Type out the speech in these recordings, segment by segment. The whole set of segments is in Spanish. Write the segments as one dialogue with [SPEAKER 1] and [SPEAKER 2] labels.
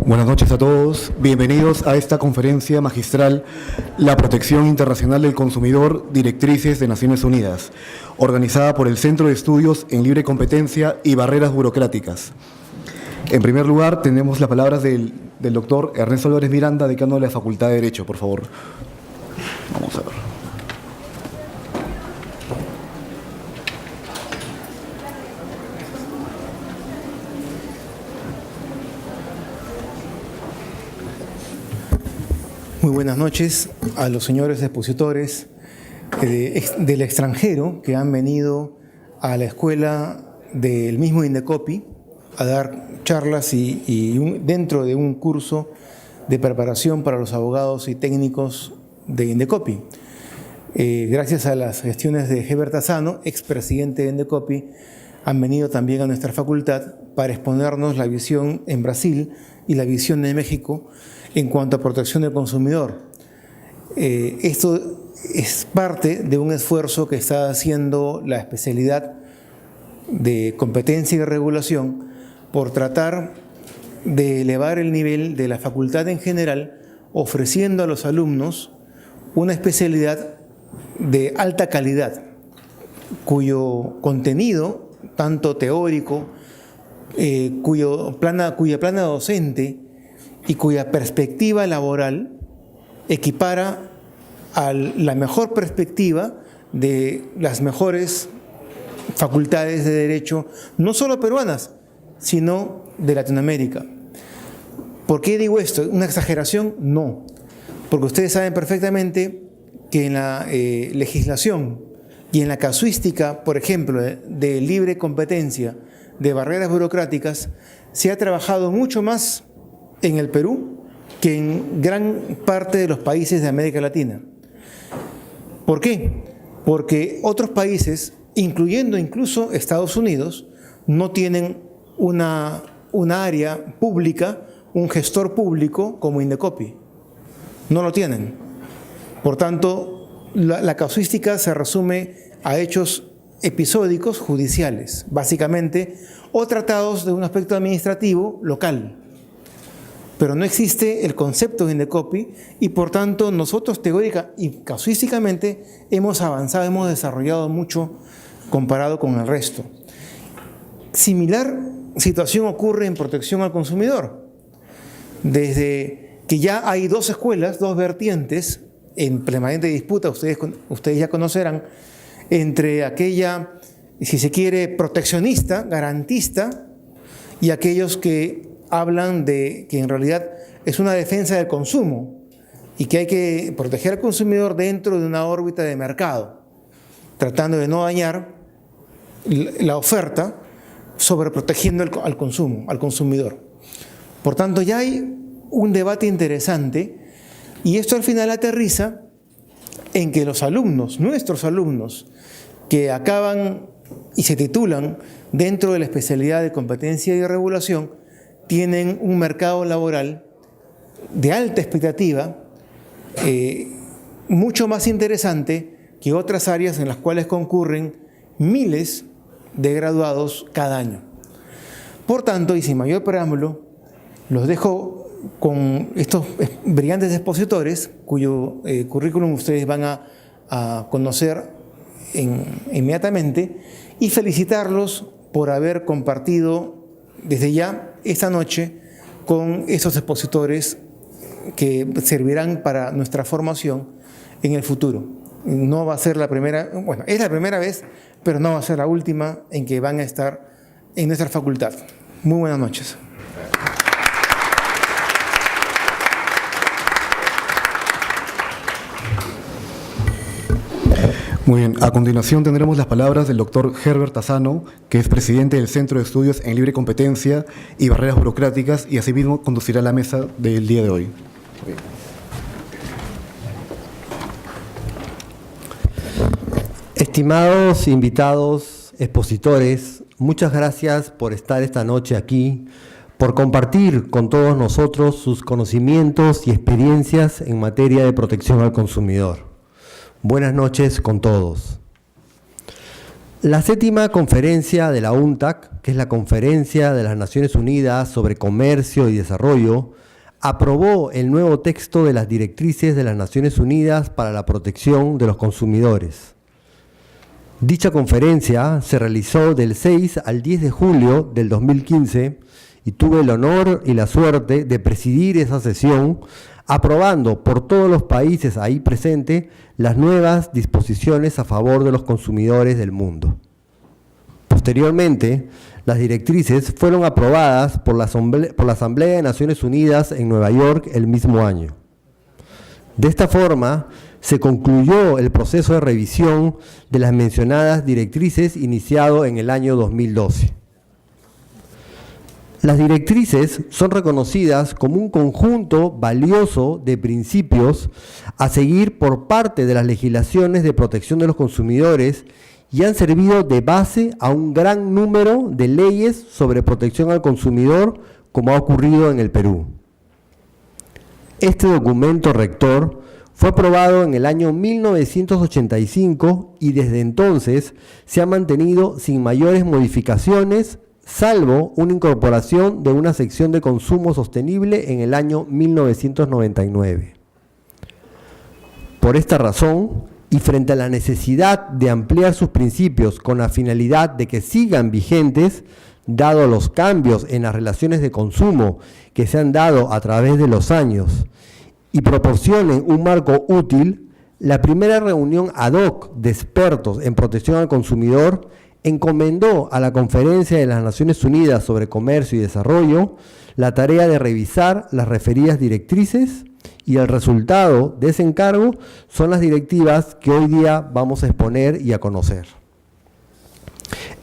[SPEAKER 1] Buenas noches a todos. Bienvenidos a esta conferencia magistral, La Protección Internacional del Consumidor, Directrices de Naciones Unidas, organizada por el Centro de Estudios en Libre Competencia y Barreras Burocráticas. En primer lugar, tenemos las palabras del doctor Ernesto Álvarez Miranda, decano de la Facultad de Derecho, por favor. Vamos a ver.
[SPEAKER 2] Muy buenas noches a los señores expositores del extranjero que han venido a la escuela del mismo Indecopi a dar charlas dentro de un curso de preparación para los abogados y técnicos de Indecopi. Gracias a las gestiones de Herbert Asano, expresidente de Indecopi, han venido también a nuestra facultad para exponernos la visión en Brasil y la visión de México en cuanto a protección del consumidor. Esto es parte de un esfuerzo que está haciendo la especialidad de competencia y regulación por tratar de elevar el nivel de la facultad en general, ofreciendo a los alumnos una especialidad de alta calidad, cuyo contenido, tanto teórico, cuya plana docente y cuya perspectiva laboral equipara a la mejor perspectiva de las mejores facultades de derecho, no solo peruanas, sino de Latinoamérica. ¿Por qué digo esto? ¿Una exageración? No, porque ustedes saben perfectamente que en la legislación y en la casuística, por ejemplo, de libre competencia, de barreras burocráticas, se ha trabajado mucho más en el Perú que en gran parte de los países de América Latina. ¿Por qué? Porque otros países, incluyendo incluso Estados Unidos, no tienen una área pública, un gestor público como Indecopi. No lo tienen. Por tanto, la casuística se resume a hechos episódicos judiciales, básicamente, o tratados de un aspecto administrativo local. Pero no existe el concepto de Indecopi y por tanto nosotros teórica y casuísticamente hemos avanzado, hemos desarrollado mucho comparado con el resto. Similar situación ocurre en protección al consumidor. Desde que ya hay dos escuelas, dos vertientes en permanente disputa, ustedes ya conocerán, entre aquella, si se quiere, proteccionista, garantista, y aquellos que hablan de que en realidad es una defensa del consumo y que hay que proteger al consumidor dentro de una órbita de mercado, tratando de no dañar la oferta, sobreprotegiendo al consumo, al consumidor. Por tanto, ya hay un debate interesante y esto al final aterriza en que los alumnos, nuestros alumnos, que acaban y se titulan dentro de la especialidad de competencia y regulación, tienen un mercado laboral de alta expectativa, mucho más interesante que otras áreas en las cuales concurren miles de graduados cada año. Por tanto, y sin mayor preámbulo, los dejo con estos brillantes expositores, cuyo currículum ustedes van a conocer inmediatamente, y felicitarlos por haber compartido desde ya esta noche con estos expositores que servirán para nuestra formación en el futuro. No va a ser la primera, bueno, es la primera vez, pero no va a ser la última en que van a estar en nuestra facultad. Muy buenas noches.
[SPEAKER 1] Muy bien, a continuación tendremos las palabras del doctor Herbert Asano, que es presidente del Centro de Estudios en Libre Competencia y Barreras Burocráticas, y asimismo conducirá la mesa del día de hoy.
[SPEAKER 3] Estimados invitados, expositores, muchas gracias por estar esta noche aquí, por compartir con todos nosotros sus conocimientos y experiencias en materia de protección al consumidor. Buenas noches con todos. La 7ª conferencia de la UNTAC, que es la Conferencia de las Naciones Unidas sobre Comercio y Desarrollo, aprobó el nuevo texto de las directrices de las Naciones Unidas para la protección de los consumidores. Dicha conferencia se realizó del 6 al 10 de julio del 2015 y tuve el honor y la suerte de presidir esa sesión, aprobando por todos los países ahí presentes las nuevas disposiciones a favor de los consumidores del mundo. Posteriormente, las directrices fueron aprobadas por la Asamblea de Naciones Unidas en Nueva York el mismo año. De esta forma, se concluyó el proceso de revisión de las mencionadas directrices iniciado en el año 2012. Las directrices son reconocidas como un conjunto valioso de principios a seguir por parte de las legislaciones de protección de los consumidores y han servido de base a un gran número de leyes sobre protección al consumidor, como ha ocurrido en el Perú. Este documento rector fue aprobado en el año 1985 y desde entonces se ha mantenido sin mayores modificaciones, salvo una incorporación de una sección de consumo sostenible en el año 1999. Por esta razón, y frente a la necesidad de ampliar sus principios con la finalidad de que sigan vigentes, dado los cambios en las relaciones de consumo que se han dado a través de los años, y proporcionen un marco útil, la primera reunión ad hoc de expertos en protección al consumidor encomendó a la Conferencia de las Naciones Unidas sobre Comercio y Desarrollo la tarea de revisar las referidas directrices, y el resultado de ese encargo son las directivas que hoy día vamos a exponer y a conocer.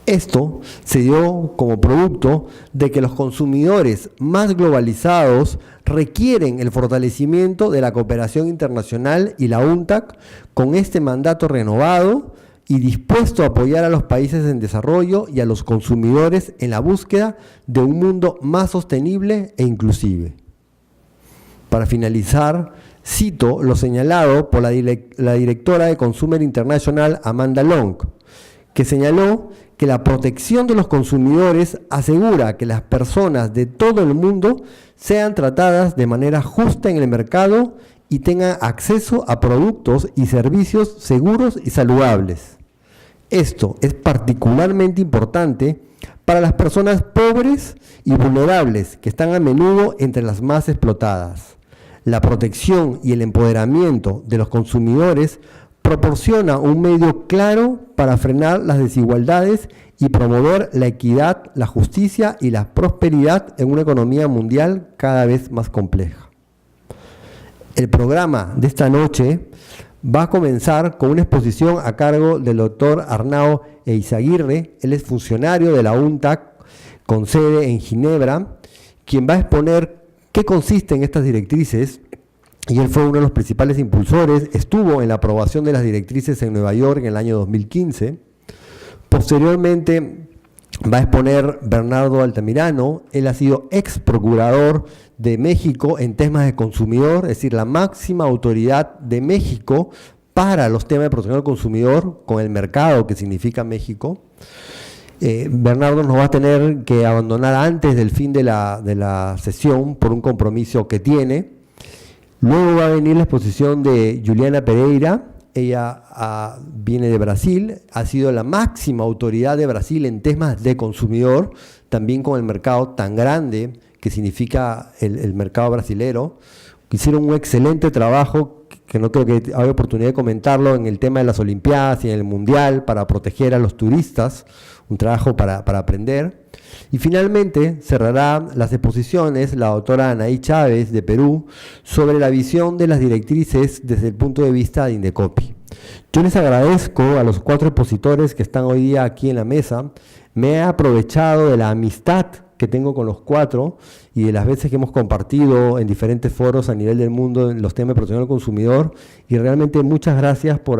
[SPEAKER 3] Esto se dio como producto de que los consumidores más globalizados requieren el fortalecimiento de la cooperación internacional y la UNTAC con este mandato renovado y dispuesto a apoyar a los países en desarrollo y a los consumidores en la búsqueda de un mundo más sostenible e inclusive. Para finalizar, cito lo señalado por la directora de Consumer International, Amanda Long, que señaló que la protección de los consumidores asegura que las personas de todo el mundo sean tratadas de manera justa en el mercado y tengan acceso a productos y servicios seguros y saludables. Esto es particularmente importante para las personas pobres y vulnerables, que están a menudo entre las más explotadas. La protección y el empoderamiento de los consumidores proporciona un medio claro para frenar las desigualdades y promover la equidad, la justicia y la prosperidad en una economía mundial cada vez más compleja. El programa de esta noche va a comenzar con una exposición a cargo del doctor Arnao Eizaguirre. Él es funcionario de la UNTAC con sede en Ginebra, quien va a exponer qué consisten estas directrices, y él fue uno de los principales impulsores. Estuvo en la aprobación de las directrices en Nueva York en el año 2015. Posteriormente va a exponer Bernardo Altamirano. Él ha sido ex procurador de México en temas de consumidor, es decir, la máxima autoridad de México para los temas de protección al consumidor con el mercado que significa México. Bernardo nos va a tener que abandonar antes del fin de la sesión por un compromiso que tiene. Luego va a venir la exposición de Juliana Pereira. Ella viene de Brasil, ha sido la máxima autoridad de Brasil en temas de consumidor, también con el mercado tan grande que significa el mercado brasilero. Hicieron un excelente trabajo, que no creo que haya oportunidad de comentarlo, en el tema de las Olimpiadas y en el Mundial para proteger a los turistas, un trabajo para aprender. Y finalmente cerrará las exposiciones la doctora Anaí Chávez de Perú sobre la visión de las directrices desde el punto de vista de Indecopi. Yo les agradezco a los 4 expositores que están hoy día aquí en la mesa. Me he aprovechado de la amistad que tengo con los 4 y de las veces que hemos compartido en diferentes foros a nivel del mundo en los temas de protección al consumidor, y realmente muchas gracias por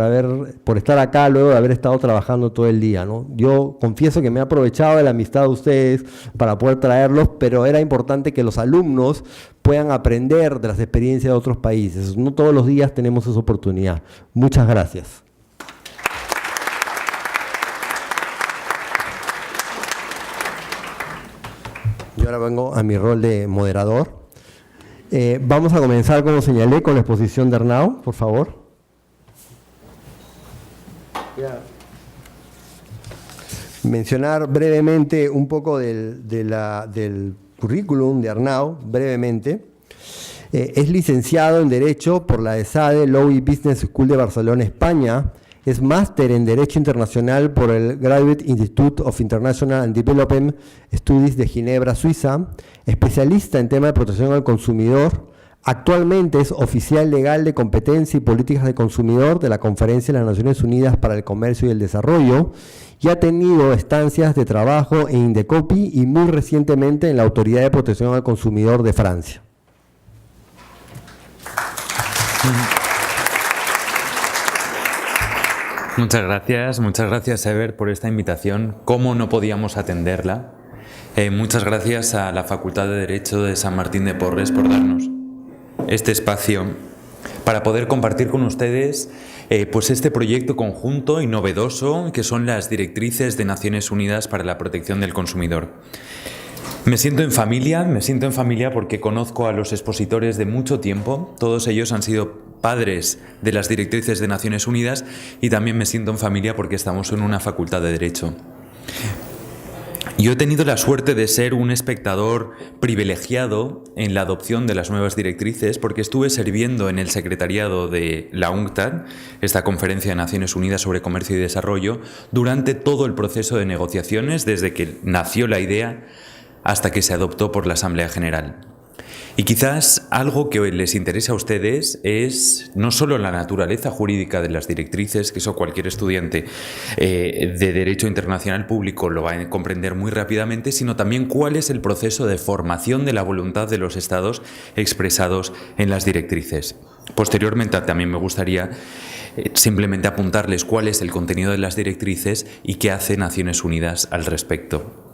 [SPEAKER 3] estar acá luego de haber estado trabajando todo el día, ¿no? Yo confieso que me he aprovechado de la amistad de ustedes para poder traerlos, pero era importante que los alumnos puedan aprender de las experiencias de otros países. No todos los días tenemos esa oportunidad. Muchas gracias. Yo ahora vengo a mi rol de moderador. Vamos a comenzar, como señalé, con la exposición de Arnau, por favor. Mencionar brevemente un poco del currículum de Arnau, brevemente. Es licenciado en Derecho por la ESADE Law y Business School de Barcelona, España. Es máster en Derecho Internacional por el Graduate Institute of International and Development Studies de Ginebra, Suiza. Especialista en tema de protección al consumidor. Actualmente es oficial legal de competencia y políticas de consumidor de la Conferencia de las Naciones Unidas para el Comercio y el Desarrollo y ha tenido estancias de trabajo en Indecopi y muy recientemente en la Autoridad de Protección al Consumidor de Francia.
[SPEAKER 4] Muchas gracias Ever por esta invitación. ¿Cómo no podíamos atenderla? Muchas gracias a la Facultad de Derecho de San Martín de Porres por darnos este espacio para poder compartir con ustedes pues este proyecto conjunto y novedoso que son las directrices de Naciones Unidas para la protección del consumidor. Me siento en familia porque conozco a los expositores de mucho tiempo, todos ellos han sido padres de las directrices de Naciones Unidas y también me siento en familia porque estamos en una facultad de Derecho. Yo he tenido la suerte de ser un espectador privilegiado en la adopción de las nuevas directrices porque estuve sirviendo en el secretariado de la UNCTAD, esta Conferencia de Naciones Unidas sobre Comercio y Desarrollo, durante todo el proceso de negociaciones, desde que nació la idea hasta que se adoptó por la Asamblea General. Y quizás algo que les interese a ustedes es no solo la naturaleza jurídica de las directrices, que eso cualquier estudiante de Derecho Internacional Público lo va a comprender muy rápidamente, sino también cuál es el proceso de formación de la voluntad de los Estados expresados en las directrices. Posteriormente también me gustaría simplemente apuntarles cuál es el contenido de las directrices y qué hace Naciones Unidas al respecto.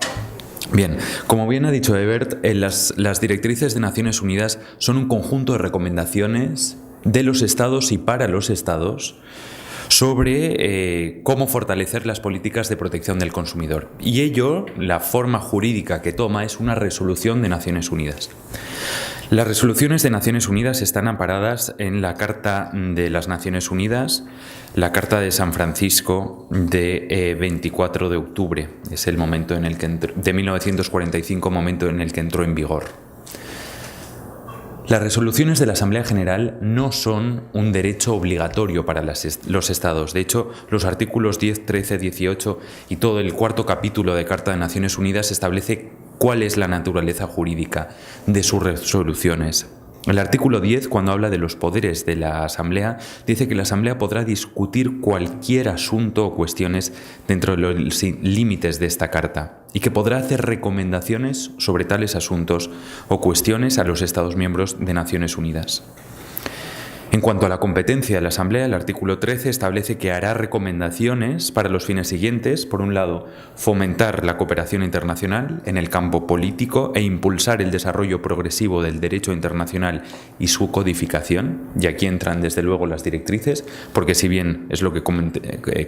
[SPEAKER 4] Bien, como bien ha dicho Ebert, las directrices de Naciones Unidas son un conjunto de recomendaciones de los Estados y para los Estados sobre cómo fortalecer las políticas de protección del consumidor. Y ello, la forma jurídica que toma es una resolución de Naciones Unidas. Las resoluciones de Naciones Unidas están amparadas en la Carta de las Naciones Unidas, la Carta de San Francisco de 24 de octubre, es el momento en el que de 1945, momento en el que entró en vigor. Las resoluciones de la Asamblea General no son un derecho obligatorio para los Estados. De hecho, los artículos 10, 13, 18 y todo el cuarto capítulo de Carta de Naciones Unidas establece cuál es la naturaleza jurídica de sus resoluciones. El artículo 10, cuando habla de los poderes de la Asamblea, dice que la Asamblea podrá discutir cualquier asunto o cuestiones dentro de los límites de esta Carta y que podrá hacer recomendaciones sobre tales asuntos o cuestiones a los Estados miembros de Naciones Unidas. En cuanto a la competencia de la Asamblea, el artículo 13 establece que hará recomendaciones para los fines siguientes. Por un lado, fomentar la cooperación internacional en el campo político e impulsar el desarrollo progresivo del derecho internacional y su codificación. Y aquí entran desde luego las directrices, porque si bien es lo que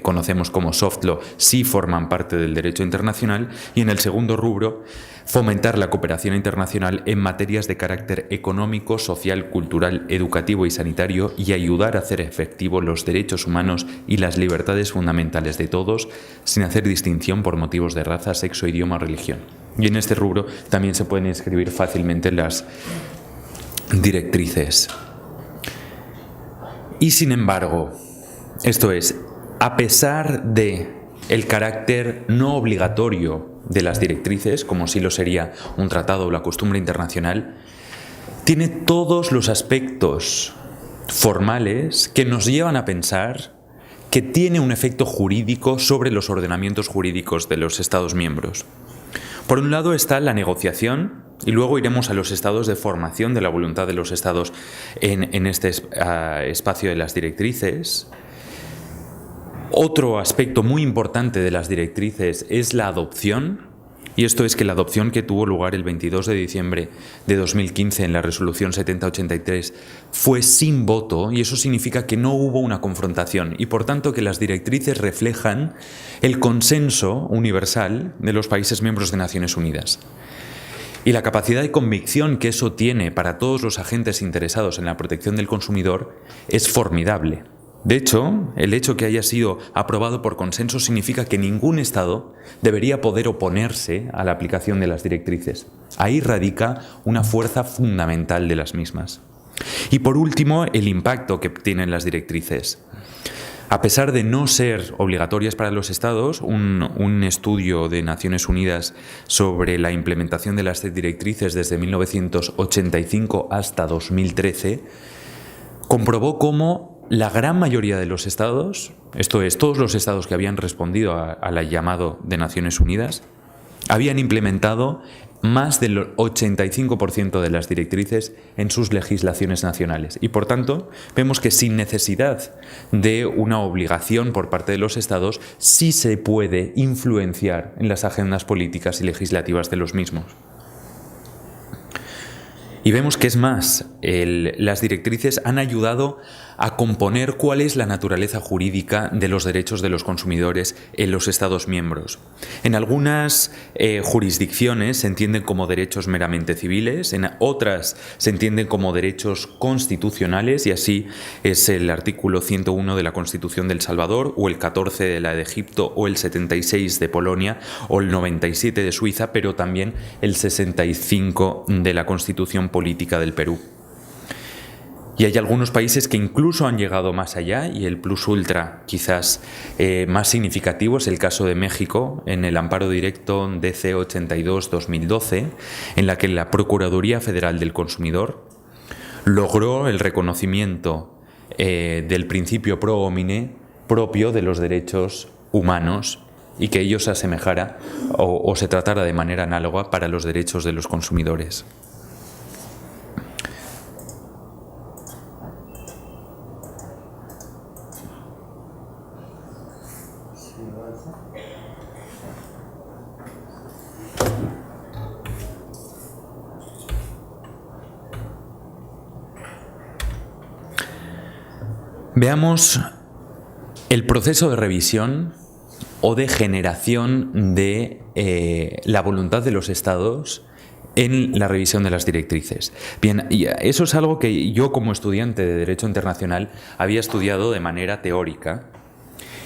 [SPEAKER 4] conocemos como soft law, sí forman parte del derecho internacional. Y en el segundo rubro, fomentar la cooperación internacional en materias de carácter económico, social, cultural, educativo y sanitario y ayudar a hacer efectivos los derechos humanos y las libertades fundamentales de todos sin hacer distinción por motivos de raza, sexo, idioma o religión. Y en este rubro también se pueden inscribir fácilmente las directrices. Y sin embargo, esto es, a pesar de el carácter no obligatorio de las directrices, como sí lo sería un tratado o la costumbre internacional, tiene todos los aspectos formales que nos llevan a pensar que tiene un efecto jurídico sobre los ordenamientos jurídicos de los Estados miembros. Por un lado está la negociación, y luego iremos a los estados de formación de la voluntad de los Estados en este espacio de las directrices. Otro aspecto muy importante de las directrices es la adopción, y esto es que la adopción que tuvo lugar el 22 de diciembre de 2015 en la resolución 7083 fue sin voto, y eso significa que no hubo una confrontación y por tanto que las directrices reflejan el consenso universal de los países miembros de Naciones Unidas. Y la capacidad de convicción que eso tiene para todos los agentes interesados en la protección del consumidor es formidable. De hecho, el hecho que haya sido aprobado por consenso significa que ningún Estado debería poder oponerse a la aplicación de las directrices. Ahí radica una fuerza fundamental de las mismas. Y por último, el impacto que tienen las directrices. A pesar de no ser obligatorias para los Estados, un estudio de Naciones Unidas sobre la implementación de las directrices desde 1985 hasta 2013 comprobó cómo la gran mayoría de los Estados, esto es, todos los Estados que habían respondido al llamado de Naciones Unidas, habían implementado más del 85% de las directrices en sus legislaciones nacionales. Y por tanto, vemos que sin necesidad de una obligación por parte de los Estados, sí se puede influenciar en las agendas políticas y legislativas de los mismos. Y vemos que es más, las directrices han ayudado a componer cuál es la naturaleza jurídica de los derechos de los consumidores en los Estados miembros. En algunas jurisdicciones se entienden como derechos meramente civiles, en otras se entienden como derechos constitucionales, y así es el artículo 101 de la Constitución de El Salvador, o el 14 de la de Egipto, o el 76 de Polonia, o el 97 de Suiza, pero también el 65 de la Constitución Política del Perú. Y hay algunos países que incluso han llegado más allá, y el plus ultra quizás más significativo es el caso de México, en el amparo directo DC 82-2012, en la que la Procuraduría Federal del Consumidor logró el reconocimiento del principio pro homine propio de los derechos humanos, y que ello se asemejara o se tratara de manera análoga para los derechos de los consumidores. Veamos el proceso de revisión o de generación de la voluntad de los Estados en la revisión de las directrices. Bien, y eso es algo que yo como estudiante de Derecho Internacional había estudiado de manera teórica.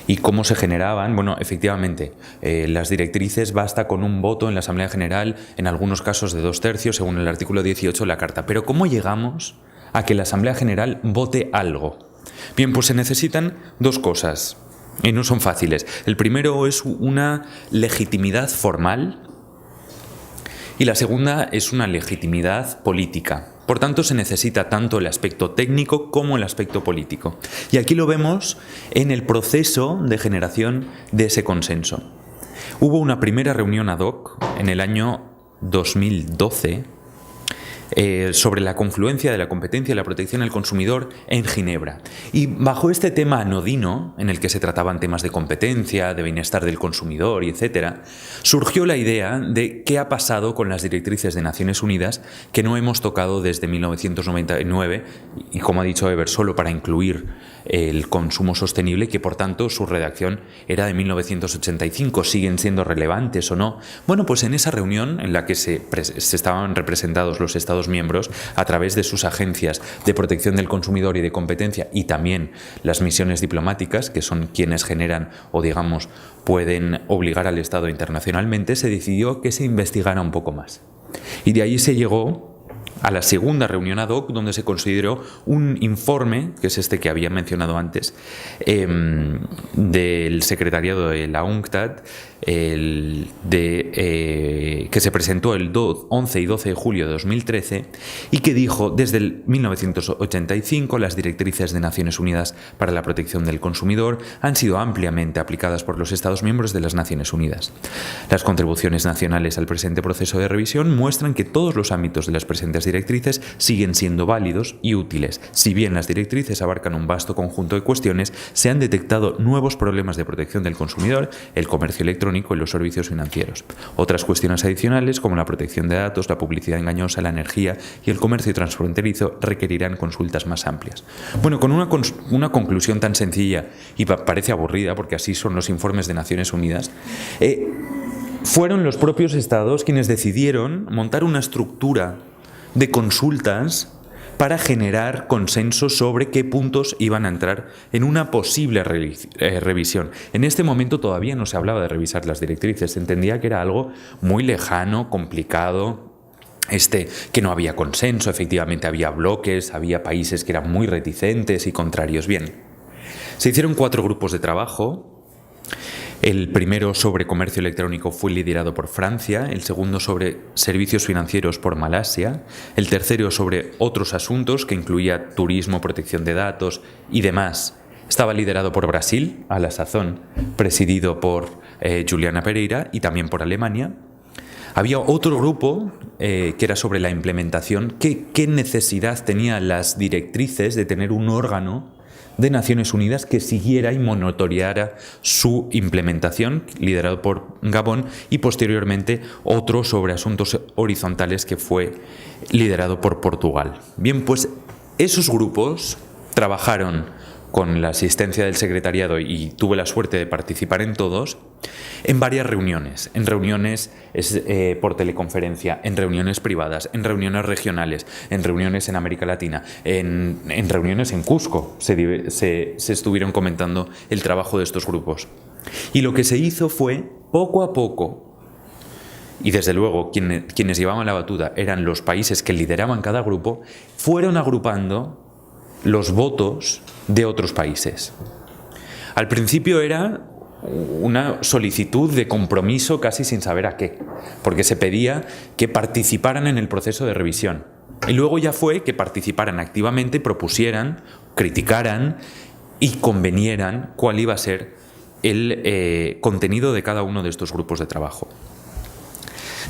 [SPEAKER 4] ¿Y cómo se generaban? Bueno, efectivamente, las directrices basta con un voto en la Asamblea General, en algunos casos de 2/3, según el artículo 18 de la Carta. Pero ¿cómo llegamos a que la Asamblea General vote algo? Bien, pues se necesitan dos cosas, y no son fáciles. El primero es una legitimidad formal, y la segunda es una legitimidad política. Por tanto, se necesita tanto el aspecto técnico como el aspecto político. Y aquí lo vemos en el proceso de generación de ese consenso. Hubo una primera reunión ad hoc en el año 2012 sobre la confluencia de la competencia y la protección del consumidor en Ginebra. Y bajo este tema anodino, en el que se trataban temas de competencia, de bienestar del consumidor, y etcétera, surgió la idea de qué ha pasado con las directrices de Naciones Unidas que no hemos tocado desde 1999, y como ha dicho Eber, solo para incluir el consumo sostenible, que por tanto su redacción era de 1985. ¿Siguen siendo relevantes o no? Bueno, pues en esa reunión en la que se estaban representados los Estados miembros a través de sus agencias de protección del consumidor y de competencia, y también las misiones diplomáticas, que son quienes generan o digamos pueden obligar al Estado internacionalmente, se decidió que se investigara un poco más. Y de ahí se llegó a la segunda reunión ad hoc, donde se consideró un informe, que es este que había mencionado antes, del secretariado de la UNCTAD, que se presentó el 11 y 12 de julio de 2013, y que dijo: desde el 1985 las directrices de Naciones Unidas para la protección del consumidor han sido ampliamente aplicadas por los Estados miembros de las Naciones Unidas. Las contribuciones nacionales al presente proceso de revisión muestran que todos los ámbitos de las presentes directrices siguen siendo válidos y útiles. Si bien las directrices abarcan un vasto conjunto de cuestiones, se han detectado nuevos problemas de protección del consumidor, el comercio electrónico y los servicios financieros. Otras cuestiones adicionales, como la protección de datos, la publicidad engañosa, la energía y el comercio transfronterizo, requerirán consultas más amplias. Bueno, con una conclusión tan sencilla, y parece aburrida porque así son los informes de Naciones Unidas, fueron los propios estados quienes decidieron montar una estructura de consultas para generar consenso sobre qué puntos iban a entrar en una posible revisión. En este momento todavía no se hablaba de revisar las directrices, se entendía que era algo muy lejano, complicado, que no había consenso, efectivamente había bloques, había países que eran muy reticentes y contrarios. Bien, se hicieron 4 grupos de trabajo. El primero sobre comercio electrónico fue liderado por Francia, el segundo sobre servicios financieros por Malasia, el tercero sobre otros asuntos que incluía turismo, protección de datos y demás. Estaba liderado por Brasil, a la sazón, presidido por Juliana Pereira, y también por Alemania. Había otro grupo que era sobre la implementación. ¿Qué necesidad tenían las directrices de tener un órgano de Naciones Unidas que siguiera y monitoreara su implementación, liderado por Gabón, y posteriormente otro sobre asuntos horizontales que fue liderado por Portugal? Bien, pues esos grupos trabajaron con la asistencia del secretariado, y tuve la suerte de participar en todos, en varias reuniones, por teleconferencia, en reuniones privadas, en reuniones regionales, en reuniones en América Latina, en reuniones en Cusco. Se estuvieron comentando el trabajo de estos grupos. Y lo que se hizo fue, poco a poco, y desde luego quienes llevaban la batuta eran los países que lideraban cada grupo, fueron agrupando los votos de otros países. Al principio era una solicitud de compromiso casi sin saber a qué, porque se pedía que participaran en el proceso de revisión. Y luego ya fue que participaran activamente, propusieran, criticaran y convenieran cuál iba a ser el contenido de cada uno de estos grupos de trabajo.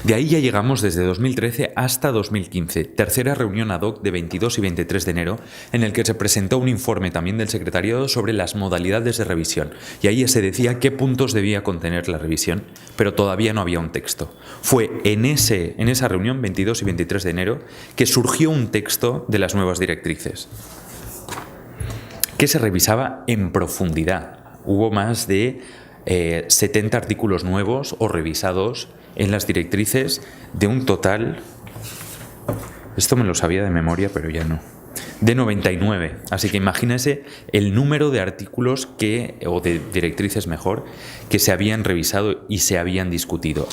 [SPEAKER 4] De ahí ya llegamos desde 2013 hasta 2015, tercera reunión ad hoc de 22 y 23 de enero, en el que se presentó un informe también del secretariado sobre las modalidades de revisión. Y ahí se decía qué puntos debía contener la revisión, pero todavía no había un texto. Fue en esa reunión, 22 y 23 de enero, que surgió un texto de las nuevas directrices, que se revisaba en profundidad. Hubo más de 70 artículos nuevos o revisados en las directrices, de un total, esto me lo sabía de memoria, pero ya no, de 99. Así que imagínense el número de artículos o de directrices mejor, que se habían revisado y se habían discutido.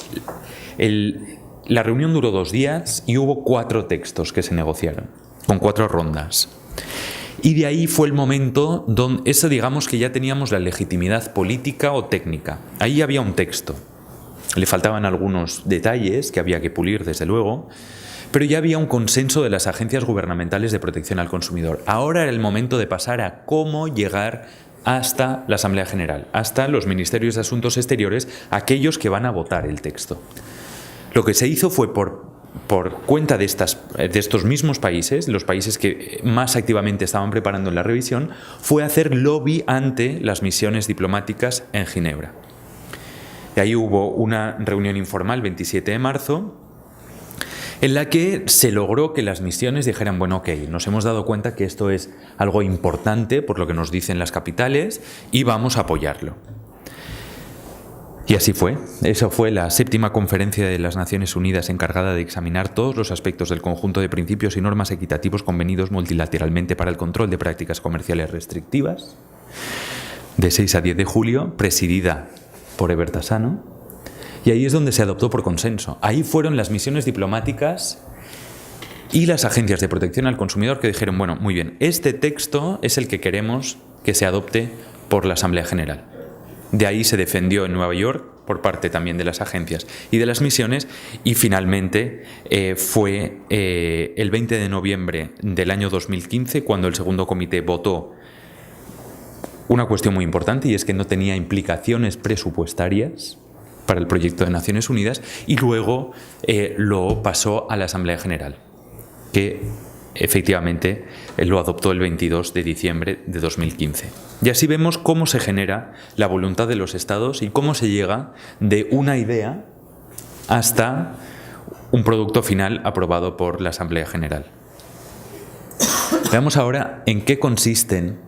[SPEAKER 4] La reunión duró 2 días y hubo 4 textos que se negociaron, con 4 rondas. Y de ahí fue el momento donde, eso digamos que ya teníamos la legitimidad política o técnica. Ahí había un texto. Le faltaban algunos detalles que había que pulir, desde luego, pero ya había un consenso de las agencias gubernamentales de protección al consumidor. Ahora era el momento de pasar a cómo llegar hasta la Asamblea General, hasta los Ministerios de Asuntos Exteriores, aquellos que van a votar el texto. Lo que se hizo fue por cuenta de estos mismos países, los países que más activamente estaban preparando la revisión, fue hacer lobby ante las misiones diplomáticas en Ginebra. Y ahí hubo una reunión informal, 27 de marzo, en la que se logró que las misiones dijeran, bueno, ok, nos hemos dado cuenta que esto es algo importante por lo que nos dicen las capitales y vamos a apoyarlo. Y así fue. Esa fue la 7ª conferencia de las Naciones Unidas encargada de examinar todos los aspectos del conjunto de principios y normas equitativos convenidos multilateralmente para el control de prácticas comerciales restrictivas, de 6 a 10 de julio, presidida por Heber Tassano, y ahí es donde se adoptó por consenso. Ahí fueron las misiones diplomáticas y las agencias de protección al consumidor que dijeron, bueno, muy bien, este texto es el que queremos que se adopte por la Asamblea General. De ahí se defendió en Nueva York por parte también de las agencias y de las misiones, y finalmente fue el 20 de noviembre del año 2015 cuando el segundo comité votó una cuestión muy importante, y es que no tenía implicaciones presupuestarias para el proyecto de Naciones Unidas, y luego lo pasó a la Asamblea General, que efectivamente lo adoptó el 22 de diciembre de 2015. Y así vemos cómo se genera la voluntad de los estados y cómo se llega de una idea hasta un producto final aprobado por la Asamblea General. Veamos ahora en qué consisten...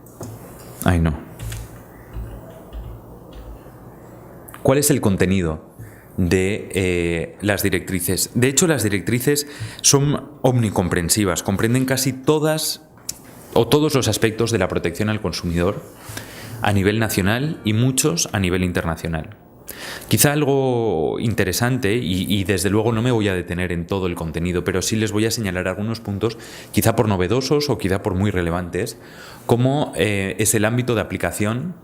[SPEAKER 4] ¿Cuál es el contenido de las directrices. De hecho, las directrices son omnicomprensivas, comprenden casi todas o todos los aspectos de la protección al consumidor a nivel nacional y muchos a nivel internacional. Quizá algo interesante, y desde luego no me voy a detener en todo el contenido, pero sí les voy a señalar algunos puntos, quizá por novedosos o quizá por muy relevantes, como es el ámbito de aplicación.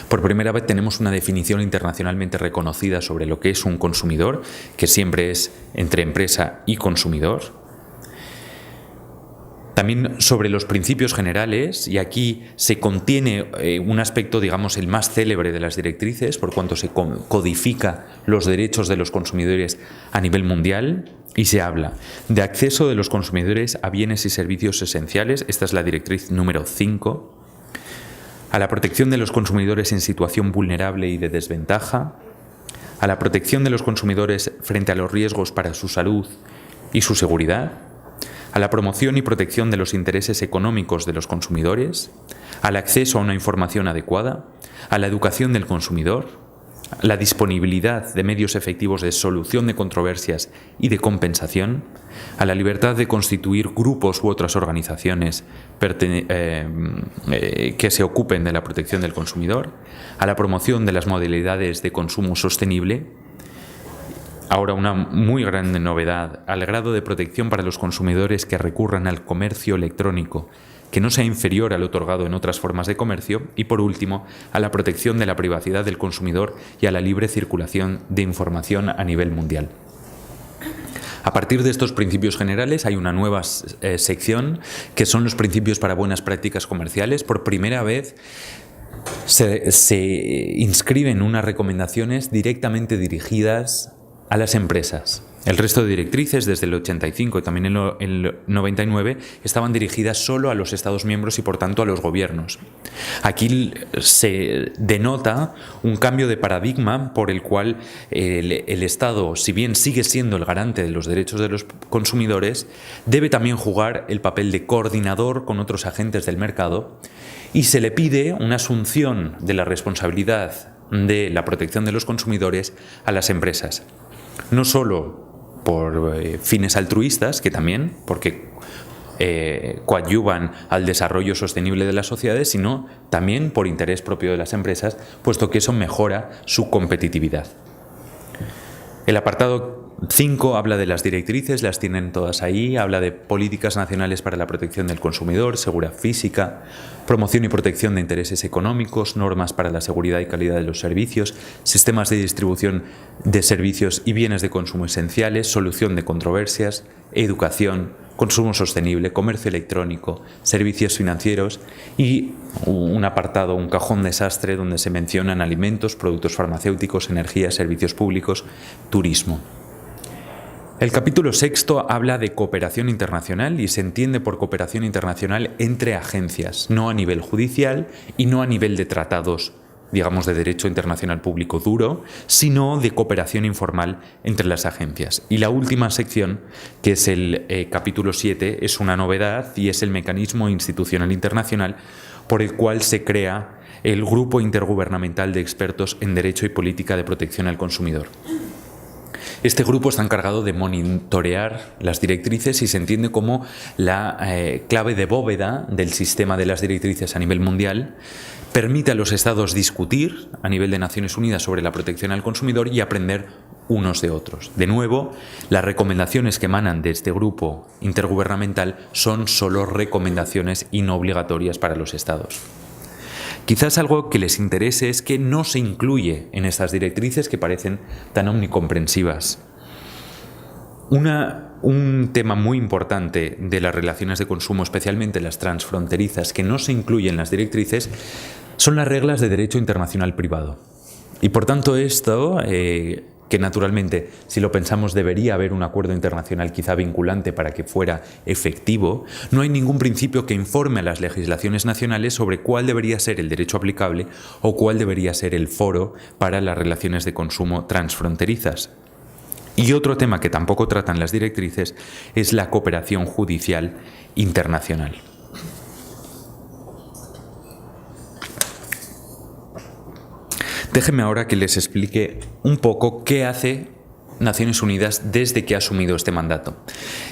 [SPEAKER 4] Por primera vez tenemos una definición internacionalmente reconocida sobre lo que es un consumidor, que siempre es entre empresa y consumidor. También sobre los principios generales, y aquí se contiene un aspecto, digamos, el más célebre de las directrices, por cuanto se codifica los derechos de los consumidores a nivel mundial, y se habla de acceso de los consumidores a bienes y servicios esenciales, esta es la directriz número 5, a la protección de los consumidores en situación vulnerable y de desventaja, a la protección de los consumidores frente a los riesgos para su salud y su seguridad, a la promoción y protección de los intereses económicos de los consumidores, al acceso a una información adecuada, a la educación del consumidor, la disponibilidad de medios efectivos de solución de controversias y de compensación, a la libertad de constituir grupos u otras organizaciones que se ocupen de la protección del consumidor, a la promoción de las modalidades de consumo sostenible. Ahora, una muy grande novedad, al grado de protección para los consumidores que recurran al comercio electrónico, que no sea inferior al otorgado en otras formas de comercio, y por último, a la protección de la privacidad del consumidor y a la libre circulación de información a nivel mundial. A partir de estos principios generales hay una nueva sección que son los principios para buenas prácticas comerciales. Por primera vez se inscriben unas recomendaciones directamente dirigidas a las empresas. El resto de directrices, desde el 85 y también el 99, estaban dirigidas solo a los Estados miembros y, por tanto, a los gobiernos. Aquí se denota un cambio de paradigma por el cual el Estado, si bien sigue siendo el garante de los derechos de los consumidores, debe también jugar el papel de coordinador con otros agentes del mercado, y se le pide una asunción de la responsabilidad de la protección de los consumidores a las empresas. No solo por fines altruistas, que también, porque coadyuvan al desarrollo sostenible de las sociedades, sino también por interés propio de las empresas, puesto que eso mejora su competitividad. El apartado 5 habla de las directrices, las tienen todas ahí, habla de políticas nacionales para la protección del consumidor, seguridad física, promoción y protección de intereses económicos, normas para la seguridad y calidad de los servicios, sistemas de distribución de servicios y bienes de consumo esenciales, solución de controversias, educación, consumo sostenible, comercio electrónico, servicios financieros y un apartado, un cajón desastre donde se mencionan alimentos, productos farmacéuticos, energía, servicios públicos, turismo. El capítulo 6 habla de cooperación internacional y se entiende por cooperación internacional entre agencias, no a nivel judicial y no a nivel de tratados, digamos, de derecho internacional público duro, sino de cooperación informal entre las agencias. Y la última sección, que es el capítulo 7, es una novedad y es el mecanismo institucional internacional por el cual se crea el Grupo Intergubernamental de Expertos en Derecho y Política de Protección al Consumidor. Este grupo está encargado de monitorear las directrices y se entiende como la clave de bóveda del sistema de las directrices a nivel mundial. Permite a los estados discutir a nivel de Naciones Unidas sobre la protección al consumidor y aprender unos de otros. De nuevo, las recomendaciones que emanan de este grupo intergubernamental son solo recomendaciones y no obligatorias para los estados. Quizás algo que les interese es que no se incluye en estas directrices que parecen tan omnicomprensivas. Un tema muy importante de las relaciones de consumo, especialmente las transfronterizas, que no se incluyen en las directrices, son las reglas de derecho internacional privado. Y por tanto esto, que naturalmente, si lo pensamos, debería haber un acuerdo internacional quizá vinculante para que fuera efectivo, no hay ningún principio que informe a las legislaciones nacionales sobre cuál debería ser el derecho aplicable o cuál debería ser el foro para las relaciones de consumo transfronterizas. Y otro tema que tampoco tratan las directrices es la cooperación judicial internacional. Déjenme ahora que les explique un poco qué hace Naciones Unidas desde que ha asumido este mandato.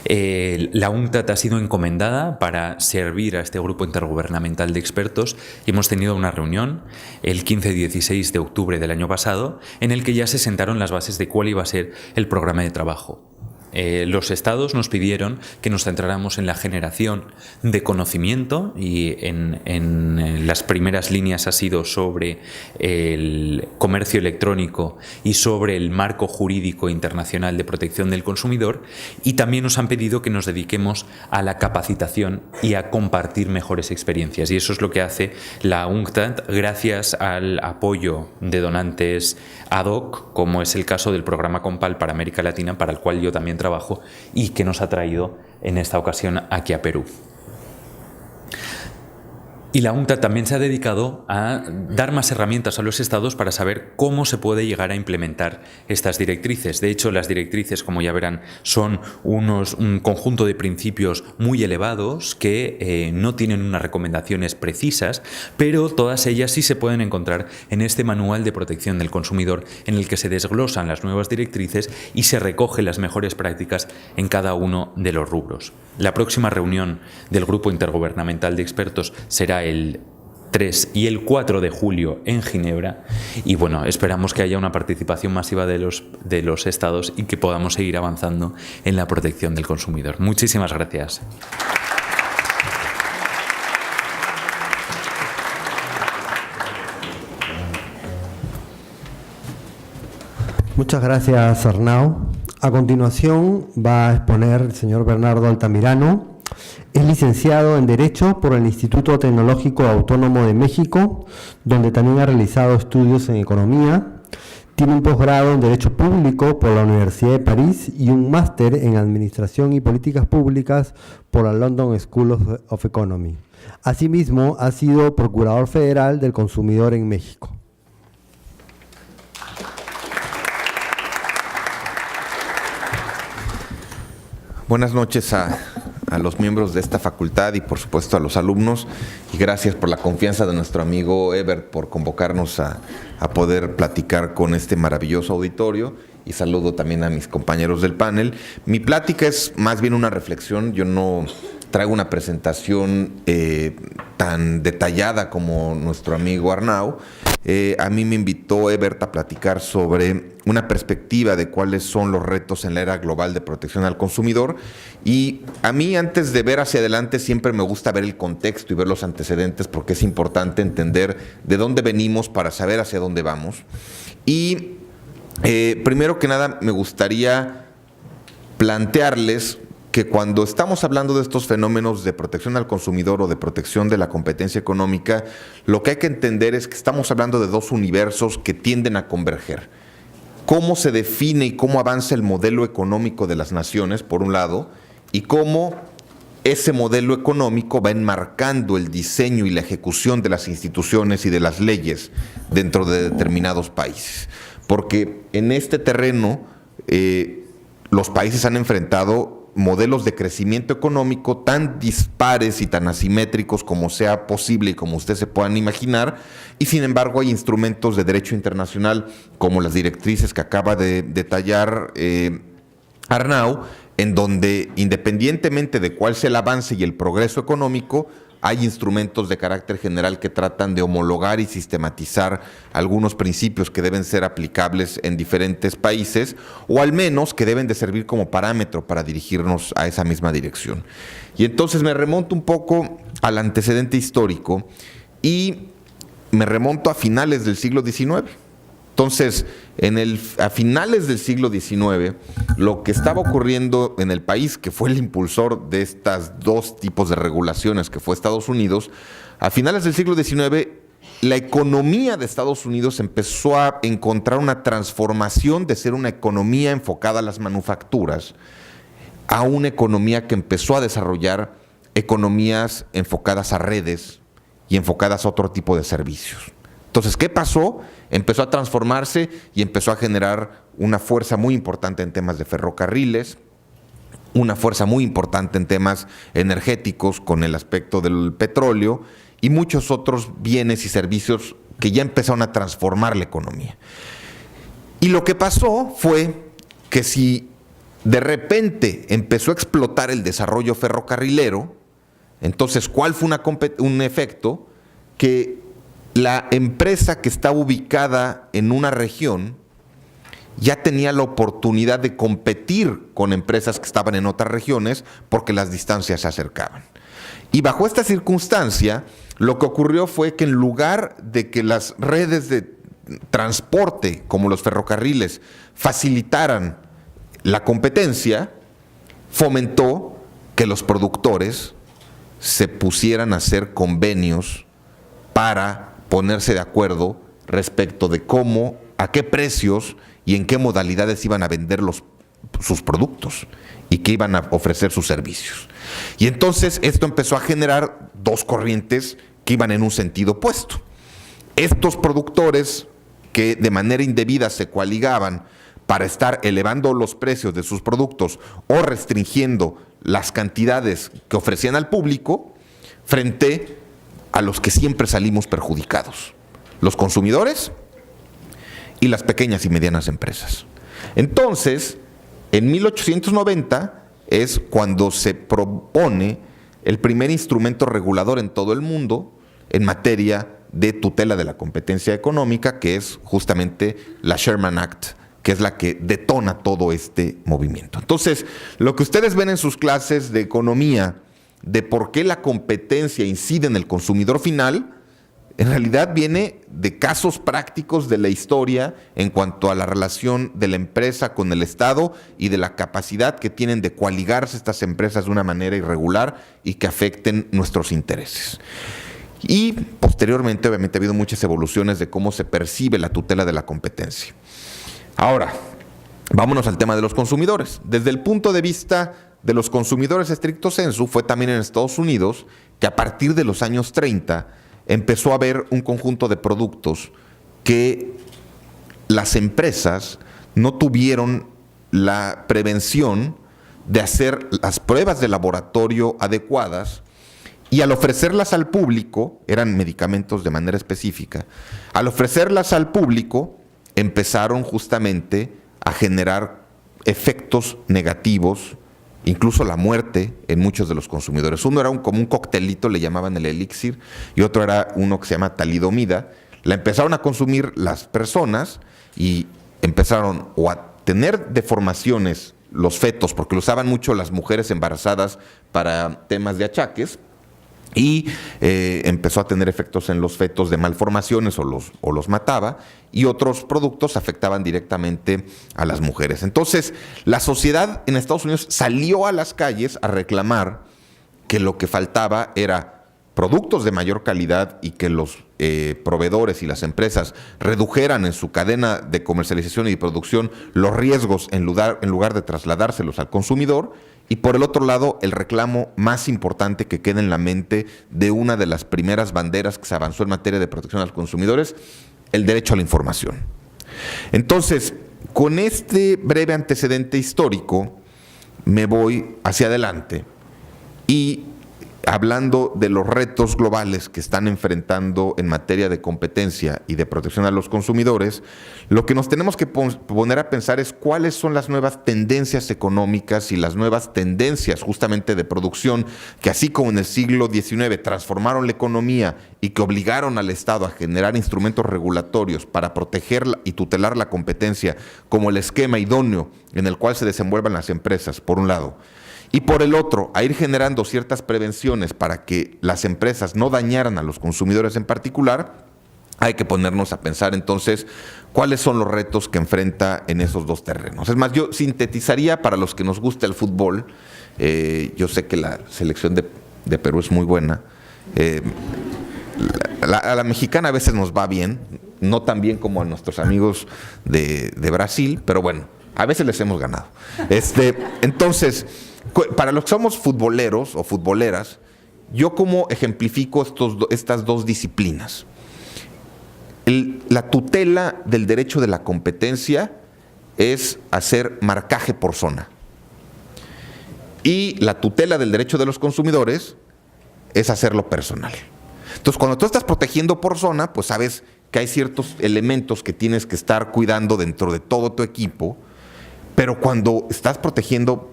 [SPEAKER 4] La UNCTAD ha sido encomendada para servir a este grupo intergubernamental de expertos y hemos tenido una reunión el 15 y 16 de octubre del año pasado en el que ya se sentaron las bases de cuál iba a ser el programa de trabajo. Los estados nos pidieron que nos centráramos en la generación de conocimiento y en las primeras líneas ha sido sobre el comercio electrónico y sobre el marco jurídico internacional de protección del consumidor, y también nos han pedido que nos dediquemos a la capacitación y a compartir mejores experiencias, y eso es lo que hace la UNCTAD gracias al apoyo de donantes ad hoc, como es el caso del programa Compal para América Latina, para el cual yo también trabajo y que nos ha traído en esta ocasión aquí a Perú. Y la UNCTAD también se ha dedicado a dar más herramientas a los estados para saber cómo se puede llegar a implementar estas directrices. De hecho, las directrices, como ya verán, son un conjunto de principios muy elevados que no tienen unas recomendaciones precisas, pero todas ellas sí se pueden encontrar en este manual de protección del consumidor, en el que se desglosan las nuevas directrices y se recogen las mejores prácticas en cada uno de los rubros. La próxima reunión del Grupo Intergubernamental de Expertos será el 3 y el 4 de julio en Ginebra, y bueno, esperamos que haya una participación masiva de los estados y que podamos seguir avanzando en la protección del consumidor. Muchísimas gracias.
[SPEAKER 3] Muchas gracias, Arnau. A continuación va a exponer el señor Bernardo Altamirano. Es licenciado en Derecho por el Instituto Tecnológico Autónomo de México, donde también ha realizado estudios en Economía. Tiene un posgrado en Derecho Público por la Universidad de París y un máster en Administración y Políticas Públicas por la London School of Economy. Asimismo, ha sido Procurador Federal del Consumidor en México.
[SPEAKER 5] Buenas noches a los miembros de esta facultad y por supuesto a los alumnos, y gracias por la confianza de nuestro amigo Ever por convocarnos a poder platicar con este maravilloso auditorio, y saludo también a mis compañeros del panel. Mi plática es más bien una reflexión. Yo no traigo una presentación tan detallada como nuestro amigo Arnau. A mí me invitó Ebert a platicar sobre una perspectiva de cuáles son los retos en la era global de protección al consumidor, y a mí, antes de ver hacia adelante, siempre me gusta ver el contexto y ver los antecedentes, porque es importante entender de dónde venimos para saber hacia dónde vamos. Y primero que nada me gustaría plantearles que cuando estamos hablando de estos fenómenos de protección al consumidor o de protección de la competencia económica, lo que hay que entender es que estamos hablando de dos universos que tienden a converger. Cómo se define y cómo avanza el modelo económico de las naciones, por un lado, y cómo ese modelo económico va enmarcando el diseño y la ejecución de las instituciones y de las leyes dentro de determinados países. Porque en este terreno los países han enfrentado modelos de crecimiento económico tan dispares y tan asimétricos como sea posible y como ustedes se puedan imaginar, y sin embargo hay instrumentos de derecho internacional como las directrices que acaba de detallar Arnau, en donde independientemente de cuál sea el avance y el progreso económico, hay instrumentos de carácter general que tratan de homologar y sistematizar algunos principios que deben ser aplicables en diferentes países, o al menos que deben de servir como parámetro para dirigirnos a esa misma dirección. Y entonces me remonto un poco al antecedente histórico y me remonto a finales del siglo XIX. Entonces, a finales del siglo XIX, lo que estaba ocurriendo en el país, que fue el impulsor de estas dos tipos de regulaciones, que fue Estados Unidos, a finales del siglo XIX, la economía de Estados Unidos empezó a encontrar una transformación de ser una economía enfocada a las manufacturas a una economía que empezó a desarrollar economías enfocadas a redes y enfocadas a otro tipo de servicios. Entonces, ¿qué pasó? Empezó a transformarse y empezó a generar una fuerza muy importante en temas de ferrocarriles, una fuerza muy importante en temas energéticos con el aspecto del petróleo y muchos otros bienes y servicios que ya empezaron a transformar la economía. Y lo que pasó fue que si de repente empezó a explotar el desarrollo ferrocarrilero, entonces, ¿cuál fue un efecto? Que la empresa que estaba ubicada en una región ya tenía la oportunidad de competir con empresas que estaban en otras regiones porque las distancias se acercaban. Y bajo esta circunstancia, lo que ocurrió fue que en lugar de que las redes de transporte, como los ferrocarriles, facilitaran la competencia, fomentó que los productores se pusieran a hacer convenios para ponerse de acuerdo respecto de cómo, a qué precios y en qué modalidades iban a vender sus productos y qué iban a ofrecer sus servicios. Y entonces esto empezó a generar dos corrientes que iban en un sentido opuesto. Estos productores que de manera indebida se coaligaban para estar elevando los precios de sus productos o restringiendo las cantidades que ofrecían al público, frente a los que siempre salimos perjudicados, los consumidores y las pequeñas y medianas empresas. Entonces, en 1890 es cuando se propone el primer instrumento regulador en todo el mundo en materia de tutela de la competencia económica, que es justamente la Sherman Act, que es la que detona todo este movimiento. Entonces, lo que ustedes ven en sus clases de economía, de por qué la competencia incide en el consumidor final, en realidad viene de casos prácticos de la historia en cuanto a la relación de la empresa con el Estado y de la capacidad que tienen de coaligarse estas empresas de una manera irregular y que afecten nuestros intereses. Y posteriormente, obviamente, ha habido muchas evoluciones de cómo se percibe la tutela de la competencia. Ahora, vámonos al tema de los consumidores. Desde el punto de vista de los consumidores estricto sensu, fue también en Estados Unidos que a partir de los años 30 empezó a haber un conjunto de productos que las empresas no tuvieron la prevención de hacer las pruebas de laboratorio adecuadas, y al ofrecerlas al público, eran medicamentos de manera específica, al ofrecerlas al público empezaron justamente a generar efectos negativos, incluso la muerte en muchos de los consumidores. Uno era como un coctelito, le llamaban el elixir, y otro era uno que se llama talidomida. La empezaron a consumir las personas y empezaron o a tener deformaciones los fetos, porque lo usaban mucho las mujeres embarazadas para temas de achaques, y empezó a tener efectos en los fetos de malformaciones o los mataba, y otros productos afectaban directamente a las mujeres. Entonces, la sociedad en Estados Unidos salió a las calles a reclamar que lo que faltaba era productos de mayor calidad y que los proveedores y las empresas redujeran en su cadena de comercialización y de producción los riesgos en lugar de trasladárselos al consumidor. Y por el otro lado, el reclamo más importante que queda en la mente de una de las primeras banderas que se avanzó en materia de protección a los consumidores, el derecho a la información. Entonces, con este breve antecedente histórico, me voy hacia adelante y hablando de los retos globales que están enfrentando en materia de competencia y de protección a los consumidores, lo que nos tenemos que poner a pensar es cuáles son las nuevas tendencias económicas y las nuevas tendencias justamente de producción que, así como en el siglo XIX transformaron la economía y que obligaron al Estado a generar instrumentos regulatorios para proteger y tutelar la competencia, como el esquema idóneo en el cual se desenvuelvan las empresas, por un lado, y por el otro, a ir generando ciertas prevenciones para que las empresas no dañaran a los consumidores en particular. Hay que ponernos a pensar entonces cuáles son los retos que enfrenta en esos dos terrenos. Es más, yo sintetizaría para los que nos gusta el fútbol, yo sé que la selección de Perú es muy buena, a la mexicana a veces nos va bien, no tan bien como a nuestros amigos de Brasil, pero bueno, a veces les hemos ganado. Entonces, para los que somos futboleros o futboleras, yo como ejemplifico estas dos disciplinas. La tutela del derecho de la competencia es hacer marcaje por zona. Y la tutela del derecho de los consumidores es hacerlo personal. Entonces, cuando tú estás protegiendo por zona, pues sabes que hay ciertos elementos que tienes que estar cuidando dentro de todo tu equipo, pero cuando estás protegiendo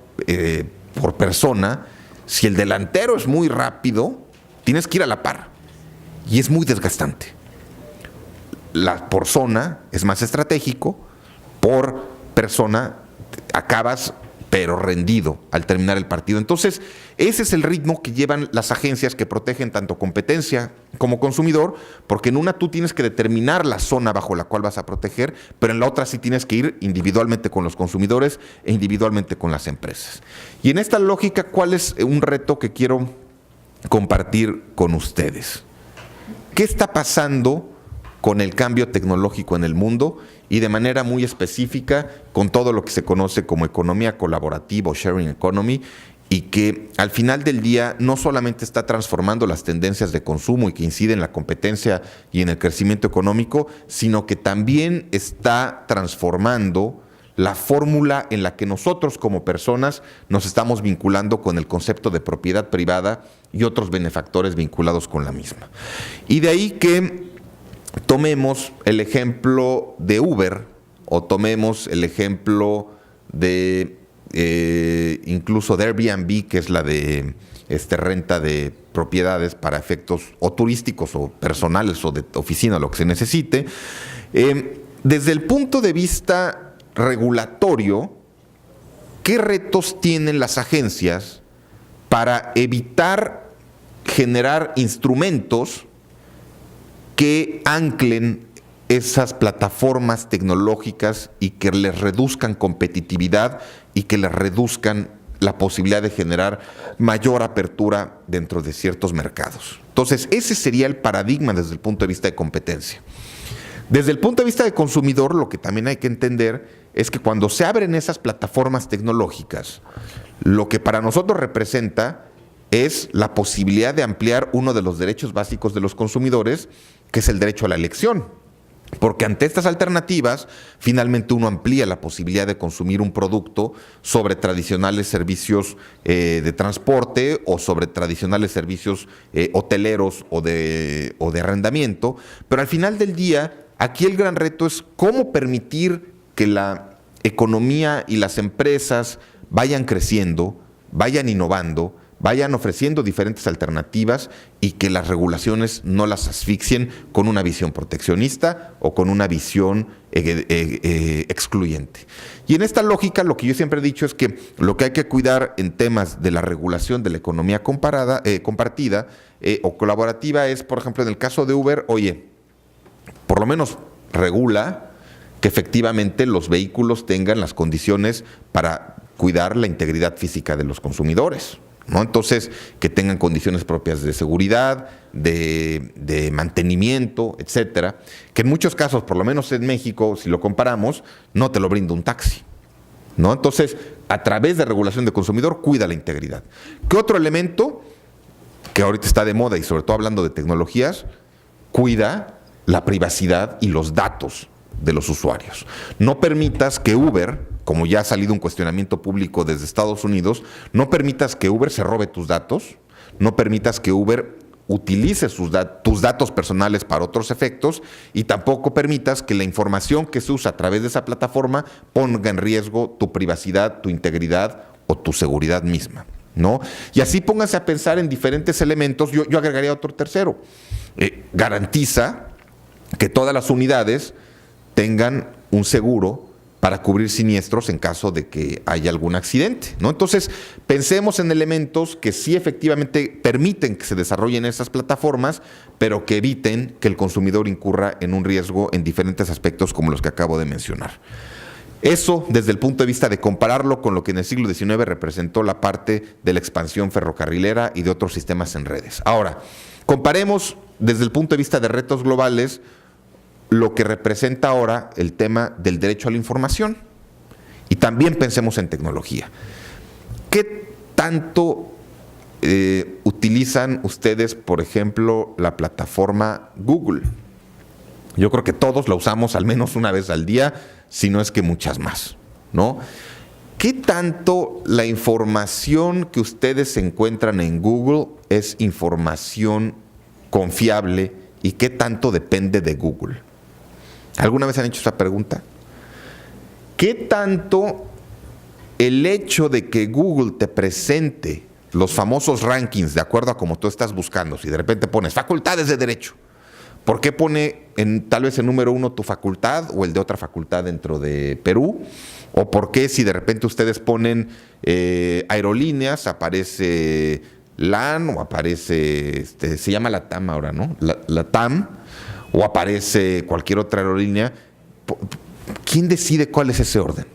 [SPEAKER 5] por persona, si el delantero es muy rápido, tienes que ir a la par y es muy desgastante. Por zona es más estratégico, por persona acabas pero rendido al terminar el partido. Entonces, ese es el ritmo que llevan las agencias que protegen tanto competencia como consumidor, porque en una tú tienes que determinar la zona bajo la cual vas a proteger, pero en la otra sí tienes que ir individualmente con los consumidores e individualmente con las empresas. Y en esta lógica, ¿cuál es un reto que quiero compartir con ustedes? ¿Qué está pasando con el cambio tecnológico en el mundo y de manera muy específica con todo lo que se conoce como economía colaborativa o sharing economy, y que al final del día no solamente está transformando las tendencias de consumo y que incide en la competencia y en el crecimiento económico, sino que también está transformando la fórmula en la que nosotros como personas nos estamos vinculando con el concepto de propiedad privada y otros benefactores vinculados con la misma. Y de ahí que tomemos el ejemplo de Uber o tomemos el ejemplo de incluso de Airbnb, que es la de renta de propiedades para efectos o turísticos o personales o de oficina, lo que se necesite. Desde el punto de vista regulatorio, ¿qué retos tienen las agencias para evitar generar instrumentos que anclen esas plataformas tecnológicas y que les reduzcan competitividad y que les reduzcan la posibilidad de generar mayor apertura dentro de ciertos mercados? Entonces, ese sería el paradigma desde el punto de vista de competencia. Desde el punto de vista de consumidor, lo que también hay que entender es que cuando se abren esas plataformas tecnológicas, lo que para nosotros representa es la posibilidad de ampliar uno de los derechos básicos de los consumidores, que es el derecho a la elección. Porque ante estas alternativas, finalmente uno amplía la posibilidad de consumir un producto sobre tradicionales servicios de transporte o sobre tradicionales servicios hoteleros o de arrendamiento. Pero al final del día, aquí el gran reto es cómo permitir que la economía y las empresas vayan creciendo, vayan innovando, vayan ofreciendo diferentes alternativas y que las regulaciones no las asfixien con una visión proteccionista o con una visión excluyente. Y en esta lógica, lo que yo siempre he dicho es que lo que hay que cuidar en temas de la regulación de la economía compartida o colaborativa es, por ejemplo, en el caso de Uber, oye, por lo menos regula que efectivamente los vehículos tengan las condiciones para cuidar la integridad física de los consumidores, ¿no? Entonces, que tengan condiciones propias de seguridad, de mantenimiento, etcétera, que en muchos casos, por lo menos en México, si lo comparamos, no te lo brinda un taxi, ¿no? Entonces, a través de regulación de consumidor, cuida la integridad. ¿Qué otro elemento que ahorita está de moda y sobre todo hablando de tecnologías, cuida la privacidad y los datos de los usuarios? No permitas que Uber, como ya ha salido un cuestionamiento público desde Estados Unidos, no permitas que Uber se robe tus datos, no permitas que Uber utilice tus datos personales para otros efectos y tampoco permitas que la información que se usa a través de esa plataforma ponga en riesgo tu privacidad, tu integridad o tu seguridad misma, ¿no? Y así pónganse a pensar en diferentes elementos. Yo agregaría otro tercero. Garantiza que todas las unidades tengan un seguro para cubrir siniestros en caso de que haya algún accidente, ¿no? Entonces, pensemos en elementos que sí efectivamente permiten que se desarrollen esas plataformas, pero que eviten que el consumidor incurra en un riesgo en diferentes aspectos como los que acabo de mencionar. Eso desde el punto de vista de compararlo con lo que en el siglo XIX representó la parte de la expansión ferrocarrilera y de otros sistemas en redes. Ahora, comparemos desde el punto de vista de retos globales lo que representa ahora el tema del derecho a la información. Y también pensemos en tecnología. ¿Qué tanto utilizan ustedes, por ejemplo, la plataforma Google? Yo creo que todos la usamos al menos una vez al día, si no es que muchas más, ¿no? ¿Qué tanto la información que ustedes encuentran en Google es información confiable y qué tanto depende de Google? ¿Alguna vez han hecho esa pregunta? ¿Qué tanto el hecho de que Google te presente los famosos rankings de acuerdo a como tú estás buscando, si de repente pones facultades de Derecho, ¿por qué pone tal vez en número 1 tu facultad o el de otra facultad dentro de Perú? ¿O por qué si de repente ustedes ponen aerolíneas, aparece LAN o aparece, se llama LATAM ahora, ¿no? LATAM, o aparece cualquier otra aerolínea? ¿Quién decide cuál es ese orden?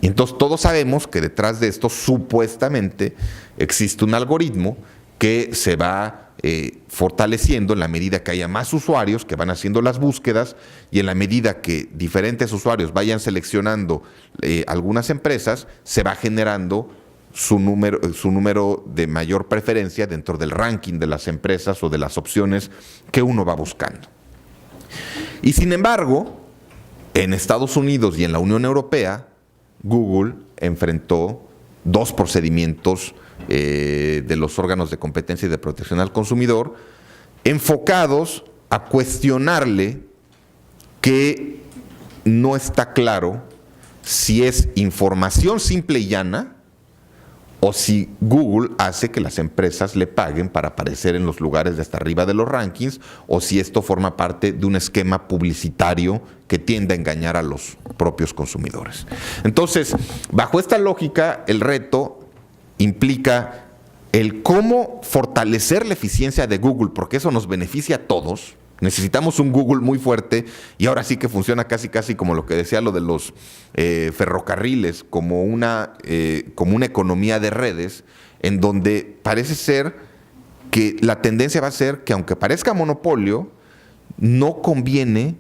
[SPEAKER 5] Y entonces todos sabemos que detrás de esto supuestamente existe un algoritmo que se va fortaleciendo en la medida que haya más usuarios que van haciendo las búsquedas, y en la medida que diferentes usuarios vayan seleccionando algunas empresas, se va generando su número de mayor preferencia dentro del ranking de las empresas o de las opciones que uno va buscando. Y sin embargo, en Estados Unidos y en la Unión Europea, Google enfrentó 2 procedimientos de los órganos de competencia y de protección al consumidor, enfocados a cuestionarle que no está claro si es información simple y llana o si Google hace que las empresas le paguen para aparecer en los lugares de hasta arriba de los rankings, o si esto forma parte de un esquema publicitario que tiende a engañar a los propios consumidores. Entonces, bajo esta lógica, el reto implica el cómo fortalecer la eficiencia de Google, porque eso nos beneficia a todos. Necesitamos un Google muy fuerte, y ahora sí que funciona casi como lo que decía lo de los ferrocarriles, como una economía de redes, en donde parece ser que la tendencia va a ser que, aunque parezca monopolio, no conviene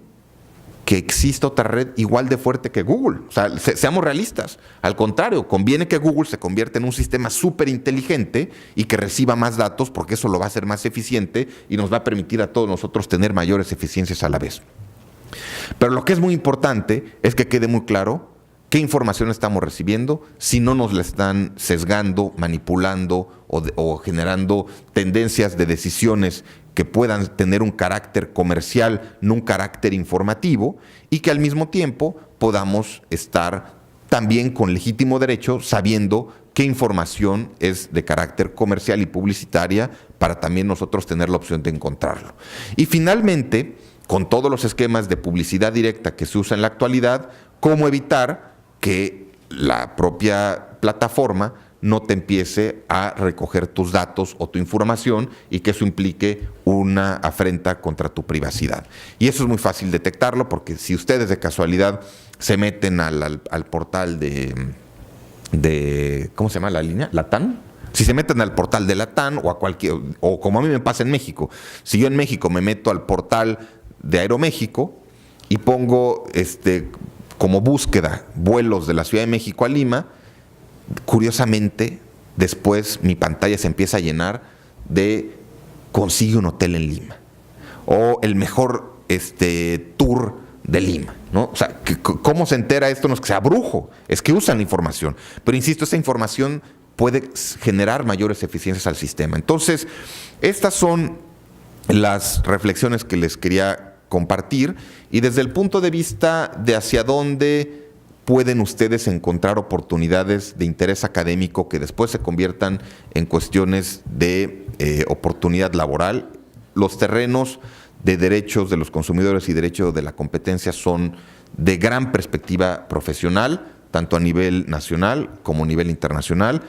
[SPEAKER 5] que exista otra red igual de fuerte que Google. O sea, seamos realistas. Al contrario, conviene que Google se convierta en un sistema súper inteligente y que reciba más datos, porque eso lo va a hacer más eficiente y nos va a permitir a todos nosotros tener mayores eficiencias a la vez. Pero lo que es muy importante es que quede muy claro qué información estamos recibiendo, si no nos la están sesgando, manipulando o generando tendencias de decisiones que puedan tener un carácter comercial, no un carácter informativo, y que al mismo tiempo podamos estar también con legítimo derecho sabiendo qué información es de carácter comercial y publicitaria, para también nosotros tener la opción de encontrarlo. Y finalmente, con todos los esquemas de publicidad directa que se usa en la actualidad, cómo evitar que la propia plataforma no te empiece a recoger tus datos o tu información, y que eso implique una afrenta contra tu privacidad. Y eso es muy fácil detectarlo, porque si ustedes de casualidad se meten al portal de ¿cómo se llama la línea? ¿LATAM? Si se meten al portal de LATAM o como a mí me pasa en México, si yo en México me meto al portal de Aeroméxico y pongo como búsqueda vuelos de la Ciudad de México a Lima, curiosamente, después mi pantalla se empieza a llenar de consigue un hotel en Lima o el mejor tour de Lima, ¿no? O sea, ¿cómo se entera esto? No es que sea brujo, es que usan la información. Pero insisto, esa información puede generar mayores eficiencias al sistema. Entonces, estas son las reflexiones que les quería compartir, y desde el punto de vista de hacia dónde pueden ustedes encontrar oportunidades de interés académico que después se conviertan en cuestiones de oportunidad laboral. Los terrenos de derechos de los consumidores y derechos de la competencia son de gran perspectiva profesional, tanto a nivel nacional como a nivel internacional,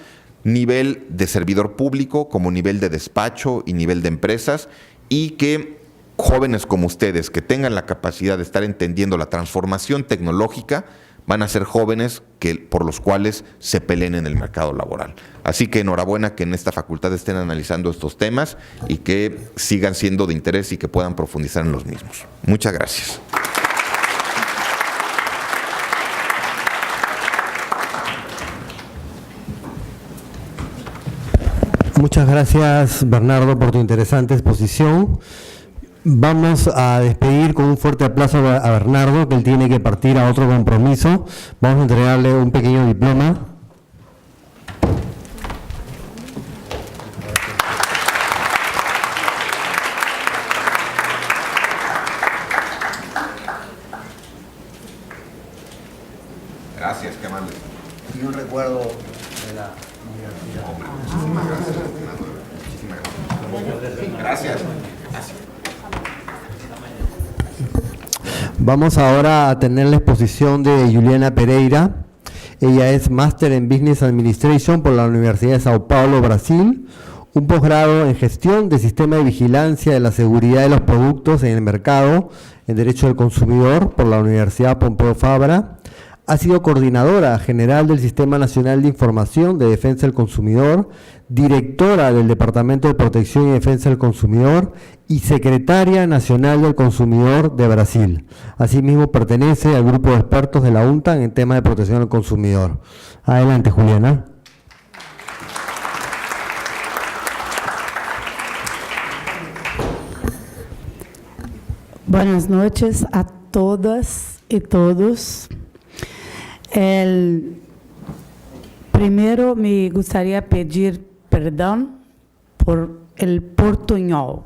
[SPEAKER 5] nivel de servidor público como nivel de despacho y nivel de empresas, y que jóvenes como ustedes que tengan la capacidad de estar entendiendo la transformación tecnológica van a ser jóvenes por los cuales se peleen en el mercado laboral. Así que enhorabuena que en esta facultad estén analizando estos temas y que sigan siendo de interés y que puedan profundizar en los mismos. Muchas gracias.
[SPEAKER 3] Muchas gracias, Bernardo, por tu interesante exposición. Vamos a despedir con un fuerte aplauso a Bernardo, que él tiene que partir a otro compromiso. Vamos a entregarle un pequeño diploma.
[SPEAKER 5] Gracias.
[SPEAKER 3] Vamos ahora a tener la exposición de Juliana Pereira. Ella es Máster en Business Administration por la Universidad de Sao Paulo, Brasil, un posgrado en Gestión de Sistema de Vigilancia de la Seguridad de los Productos en el Mercado en Derecho del Consumidor por la Universidad Pompeu Fabra. Ha sido coordinadora general del Sistema Nacional de Información de Defensa del Consumidor, directora del Departamento de Protección y Defensa del Consumidor y secretaria nacional del Consumidor de Brasil. Asimismo, pertenece al grupo de expertos de la UNTAN en temas de protección al consumidor. Adelante, Juliana.
[SPEAKER 6] Buenas noches a todas y todos. Primero me gustaría pedir perdón por el portuñol,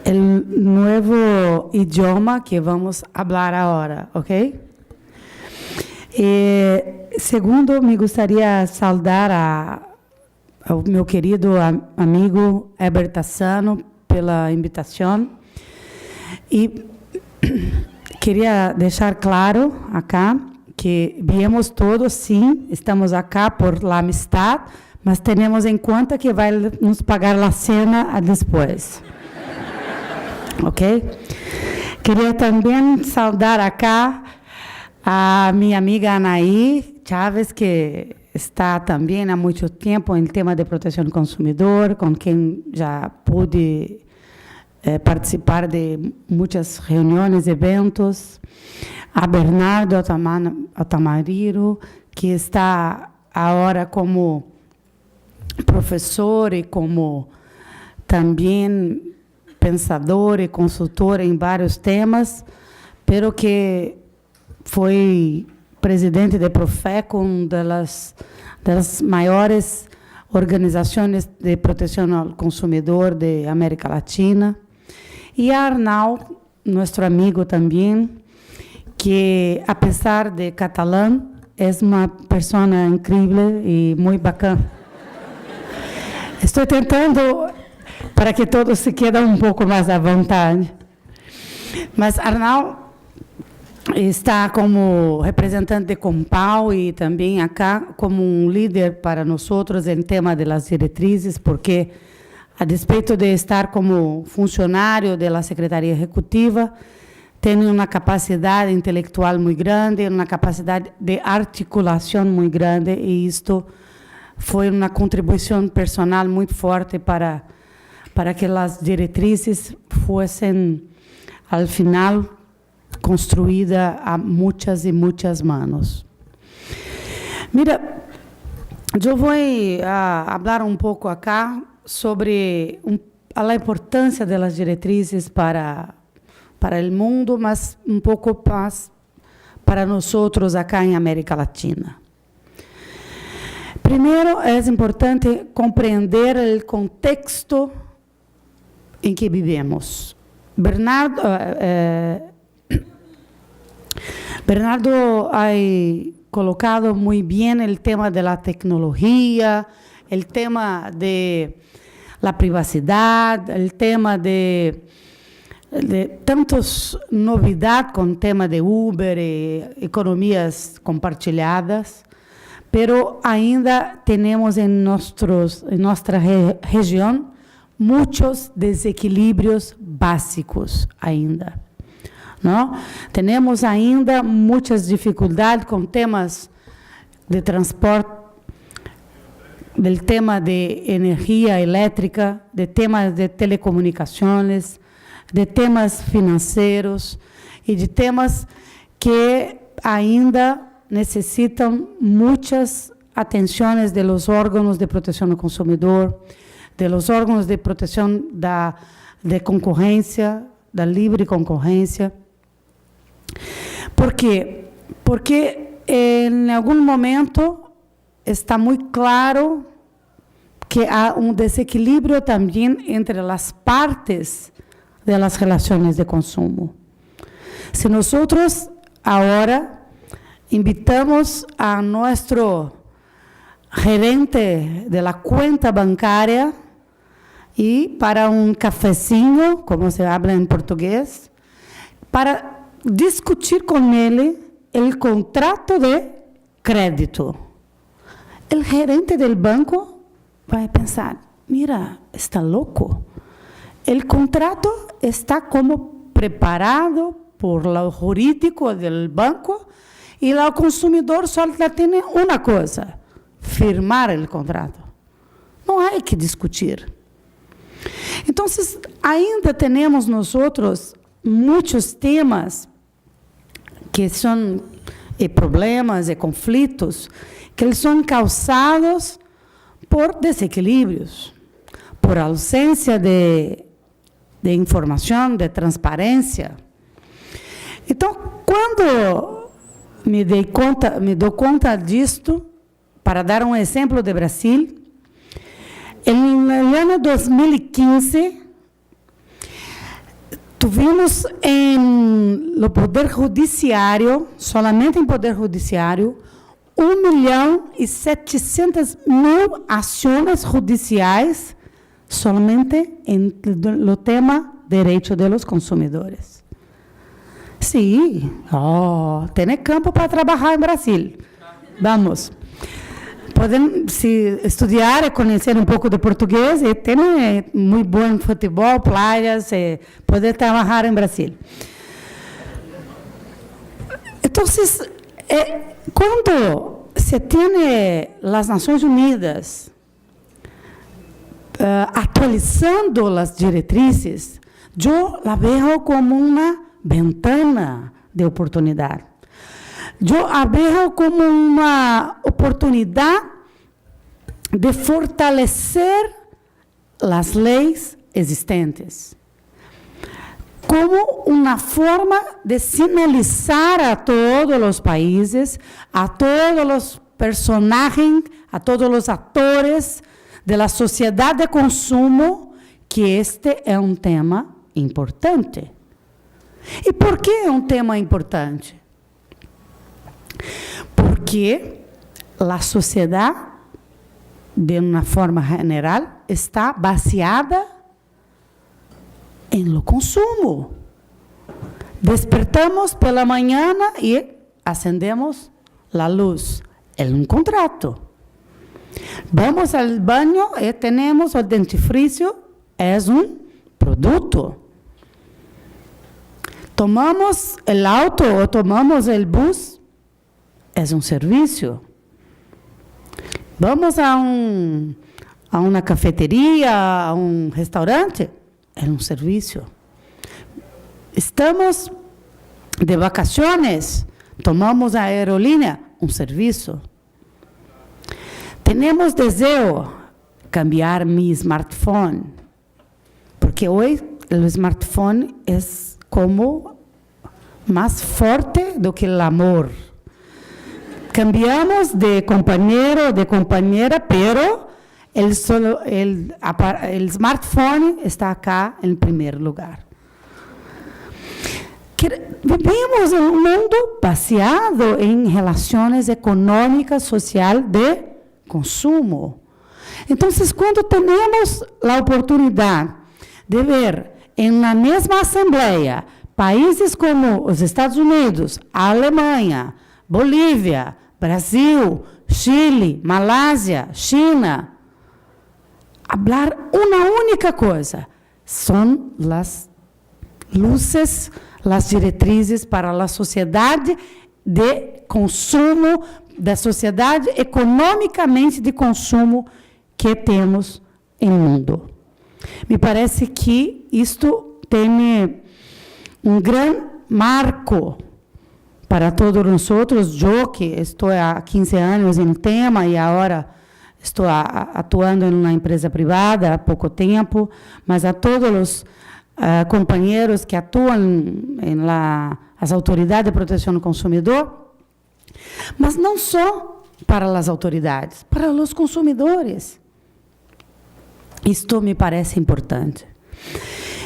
[SPEAKER 6] el nuevo idioma que vamos a hablar ahora, ¿ok? Segundo, me gustaría saludar ao meu querido amigo Heber Tassano pela invitação e queria deixar claro acá que viemos todos, sim, estamos acá por la amistad, mas temos em conta que vai nos pagar a cena depois. Ok? Queria também saudar acá a minha amiga Anaí Chaves, que está também há muito tempo em tema de proteção do consumidor, com quem já pude participar de muitas reuniões, eventos. A Bernardo Altamariro, que está agora como professor e como também pensador e consultor em vários temas, pero que foi presidente de Profeco, uma das maiores organizações de proteção ao consumidor de América Latina. E a Arnau, nosso amigo também, que, a pesar de catalão, é uma pessoa incrível e muito bacana. Estou tentando para que todos se quedem um pouco mais à vontade. Mas Arnau está como representante de Compal e também acá como líder para nós em tema das diretrizes, porque, a despeito de estar como funcionário da Secretaria Executiva, tem uma capacidade intelectual muito grande, uma capacidade de articulação muito grande, e isto foi uma contribuição personal muito forte para que as diretrizes fossem, ao final, construídas a muitas e muitas manos. Mira, eu vou falar um pouco acá sobre a importância das diretrizes para o mundo, mas um pouco mais para nós acá em América Latina. Primeiro, é importante compreender o contexto em que vivemos. Bernardo ha colocado muito bem o tema da tecnologia, o tema de la privacidade, o tema de tantas novidades com o tema de Uber e economias compartilhadas, pero ainda temos em nossa região muitos desequilíbrios básicos ainda. Não? Temos ainda muitas dificuldades com temas de transporte, do tema de energia elétrica, de temas de telecomunicações, de temas financeiros e de temas que ainda necessitam muitas atenções de los órgãos de proteção do consumidor, de los órgãos de proteção de concorrência, da livre concorrência. Por quê? Porque em algum momento está muito claro que há desequilíbrio também entre as partes das relações de consumo. Se nós agora invitamos a nosso gerente de la cuenta bancária e para um cafezinho, como se habla em português, para discutir com ele o contrato de crédito. O gerente do banco vai pensar, mira, está louco. O contrato está como preparado por lo jurídico do banco e o consumidor só tem uma coisa, firmar o contrato. Não há que discutir. Então, ainda temos nós muitos temas que são problemas e conflitos que eles são causados por desequilíbrios, por ausência de informação, de transparência. Então, quando me dou conta disto, para dar um exemplo de Brasil, no ano 2015, tivemos no Poder Judiciário, solamente em Poder Judiciário, 1.700.000 ações judiciais somente no tema direito dos consumidores. Sim, tem campo para trabalhar em Brasil. Vamos. Podem estudar e conhecer um pouco de português e tem muito bom futebol, praias, poder trabalhar em Brasil. Então, quando se tem as Nações Unidas atualizando as diretrizes, eu la vejo como uma ventana de oportunidade. Eu a vejo como uma oportunidade de fortalecer as leis existentes, como uma forma de sinalizar a todos os países, a todos os personagens, a todos os atores da sociedade de consumo, que este é um tema importante. E por que é um tema importante? Porque a sociedade, de uma forma geral, está baseada em lo consumo. Despertamos pela manhã e acendemos a luz. É um contrato. Vamos ao banho e temos o dentifrício. É um produto. Tomamos o auto ou tomamos o bus. É um serviço. Vamos a uma cafeteria, a um restaurante. É um serviço. Estamos de vacaciones, tomamos a aerolínea, um serviço. Temos desejo cambiar mi smartphone, porque hoje o smartphone é como mais forte do que o amor. Cambiamos de companheiro, de companheira, pero el smartphone está acá em primeiro lugar. Vivimos em um mundo baseado em relações econômicas, social de consumo. Então, quando temos a oportunidade de ver em uma mesma assembleia países como os Estados Unidos, a Alemanha, Bolívia, Brasil, Chile, Malásia, China, falar uma única coisa, são as luzes, as diretrizes para a sociedade de consumo, da sociedade economicamente de consumo que temos no mundo. Me parece que isto tem um grande marco para todos nós. Eu que estou há 15 anos em tema e agora estou atuando em uma empresa privada há pouco tempo, mas a todos os companheiros que atuam as autoridades de proteção do consumidor, mas não só para as autoridades, para os consumidores. Isto me parece importante.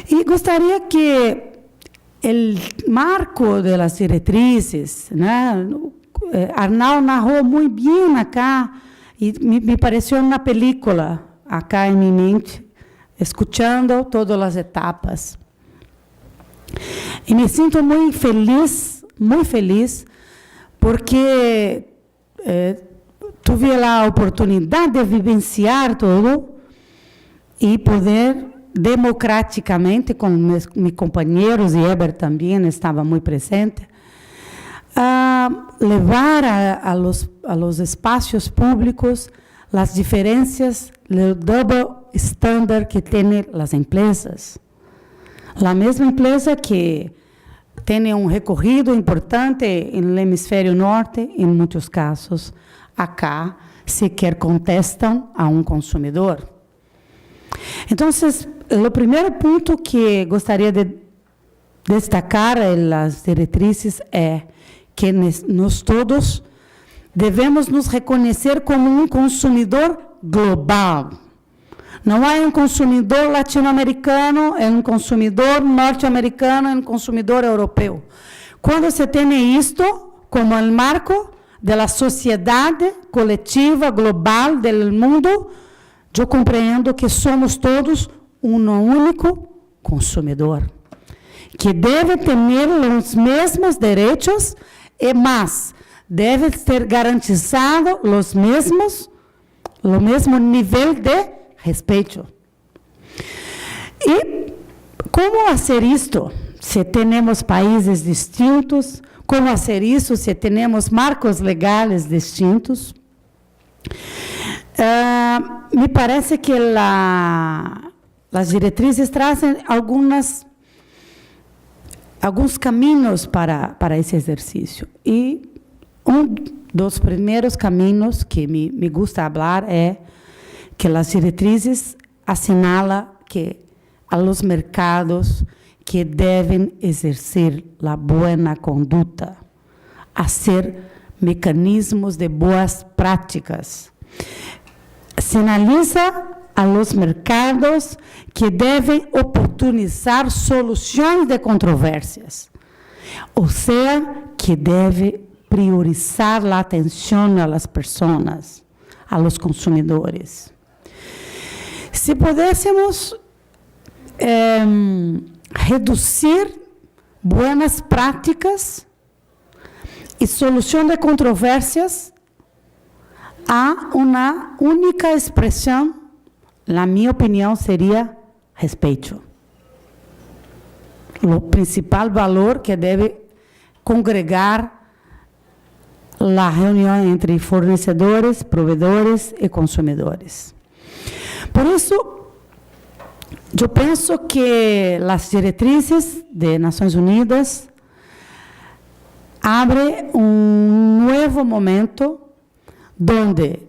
[SPEAKER 6] E gostaria que o marco das diretrizes, né? Arnau narrou muito bem acá, e me pareceu uma película acá em minha mente, escuchando todas as etapas. E me sinto muito feliz, porque tive a oportunidade de vivenciar tudo e poder democraticamente, com meus companheiros, e Heber também estava muito presente, levar a los espaços públicos as diferenças, o double standard que têm as empresas. A mesma empresa que tem recorrido importante no hemisfério norte, em muitos casos, acá sequer contestam a consumidor. Então, o primeiro ponto que gostaria de destacar em las diretrizes é que nós todos devemos nos reconhecer como consumidor global. Não é consumidor latino-americano, é consumidor norte-americano, é consumidor europeu. Quando se tem isto como o marco da sociedade coletiva global do mundo, eu compreendo que somos todos único consumidor, que deve ter os mesmos direitos e mais, deve ter garantizado o mesmo nível de respeito. E como fazer isto? Se temos países distintos, como fazer isso se temos marcos legais distintos? Me parece que as diretrizes trazem alguns caminhos para esse exercício. E dos primeiros caminhos que me gusta falar é que as diretrizes assinalam que a los mercados que devem exercer a boa conduta, fazer mecanismos de boas práticas. Sinaliza a los mercados que devem oportunizar soluções de controvérsias, ou seja, que deve priorizar a atenção às pessoas, a los consumidores. Se pudéssemos reduzir boas práticas e solução de controvérsias a uma única expressão, na minha opinião, seria respeito. O principal valor que deve congregar a reunião entre fornecedores, provedores e consumidores. Por isso, eu penso que as diretrizes de Nações Unidas abrem novo momento onde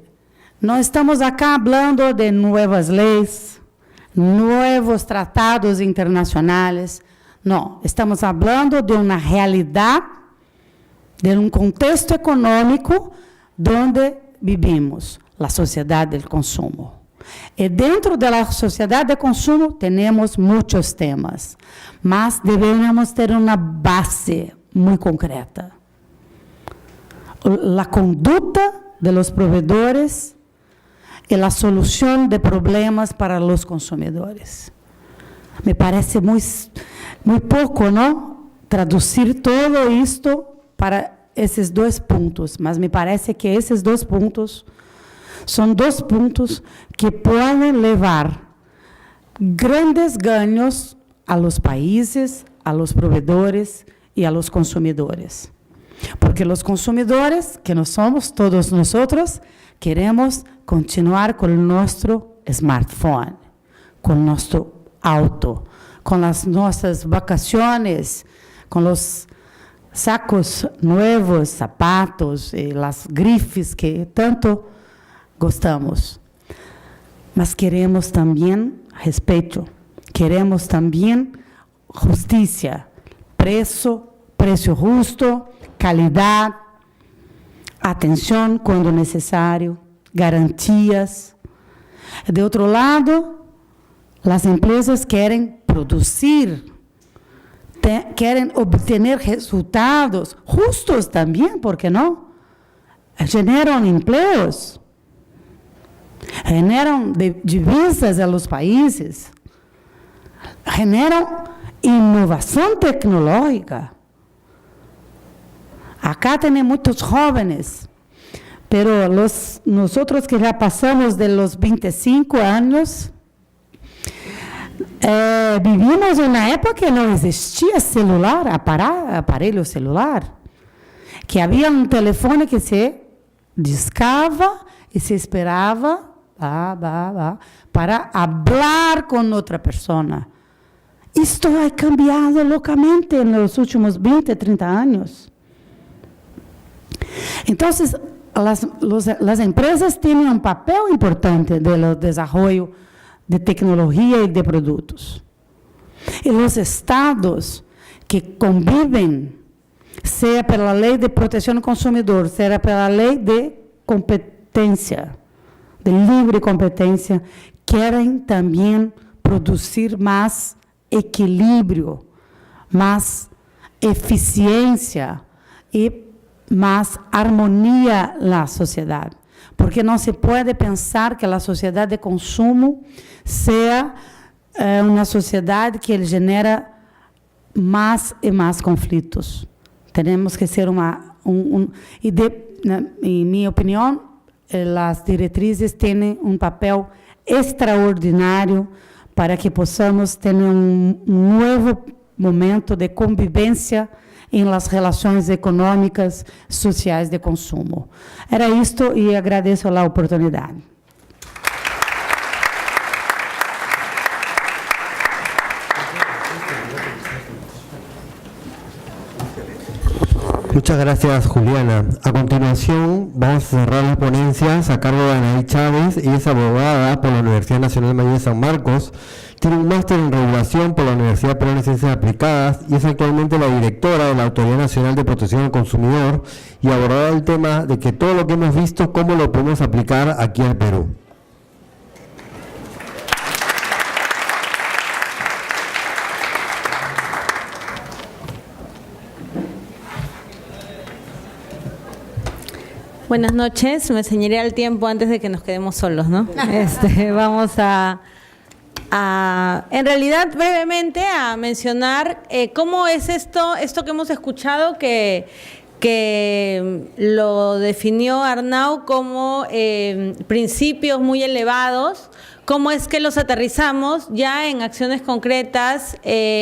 [SPEAKER 6] não estamos acá falando de novas leis, novos tratados internacionais. Não, estamos falando de uma realidade, de contexto econômico onde vivimos, a sociedade do consumo. E dentro da sociedade de consumo temos muitos temas, mas devemos ter uma base muito concreta. A conduta de los proveedores e a solução de problemas para os consumidores. Me parece muito pouco, não? Traduzir todo isto para esses dois pontos, mas me parece que esses dois pontos são dois pontos que podem levar grandes ganhos a los países, a los provedores e a los consumidores. Porque os consumidores, que nós somos, todos nós, queremos continuar com o nosso smartphone, com o nosso auto, com as nossas vacações, com os sacos novos, sapatos, e as grifes que tanto gostamos. Mas queremos também respeito, queremos também justiça, preço justo, qualidade, atenção quando necessário, garantias. De outro lado, as empresas querem produzir, querem obter resultados justos também, por que não? Generam empregos, generam divisas a los países, generan innovación tecnológica. Acá tenemos muchos jóvenes, pero nosotros que ya pasamos de los 25 años, vivimos en una época que no existía celular, aparelho celular, que había un teléfono que se discava y se esperaba para hablar con otra persona. Esto ha cambiado locamente en los últimos 20, 30 años. Entonces, las empresas tienen un papel importante en el desarrollo de tecnología y de productos. Y los estados que conviven, sea por la ley de protección del consumidor, sea por la ley de competencia, de libre competencia, quieren también producir más equilibrio, más eficiencia y más armonía en la sociedad. Porque no se puede pensar que la sociedad de consumo sea una sociedad que genera más y más conflictos. Tenemos que ser en mi opinión, las directrices tienen un papel extraordinario para que podamos tener un nuevo momento de convivencia en las relaciones económicas, sociales de consumo. Era esto y agradezco la oportunidad.
[SPEAKER 3] Muchas gracias, Juliana. A continuación, vamos a cerrar las ponencias a cargo de Anaí Chávez. Ella es abogada por la Universidad Nacional Mayor de San Marcos, tiene un máster en regulación por la Universidad Peruana de Ciencias Aplicadas y es actualmente la directora de la Autoridad Nacional de Protección al Consumidor y abordará el tema de que todo lo que hemos visto, cómo lo podemos aplicar aquí al Perú.
[SPEAKER 7] Buenas noches, me ceñiré al tiempo antes de que nos quedemos solos, ¿no? Vamos a en realidad brevemente a mencionar cómo es esto que hemos escuchado que lo definió Arnau como principios muy elevados. ¿Cómo es que los aterrizamos ya en acciones concretas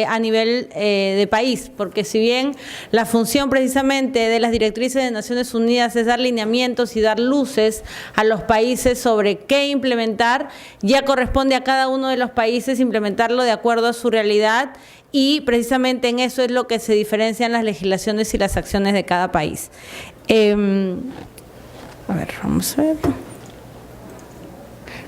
[SPEAKER 7] a nivel de país? Porque si bien la función precisamente de las directrices de Naciones Unidas es dar lineamientos y dar luces a los países sobre qué implementar, ya corresponde a cada uno de los países implementarlo de acuerdo a su realidad y precisamente en eso es lo que se diferencian las legislaciones y las acciones de cada país. A ver, vamos a ver.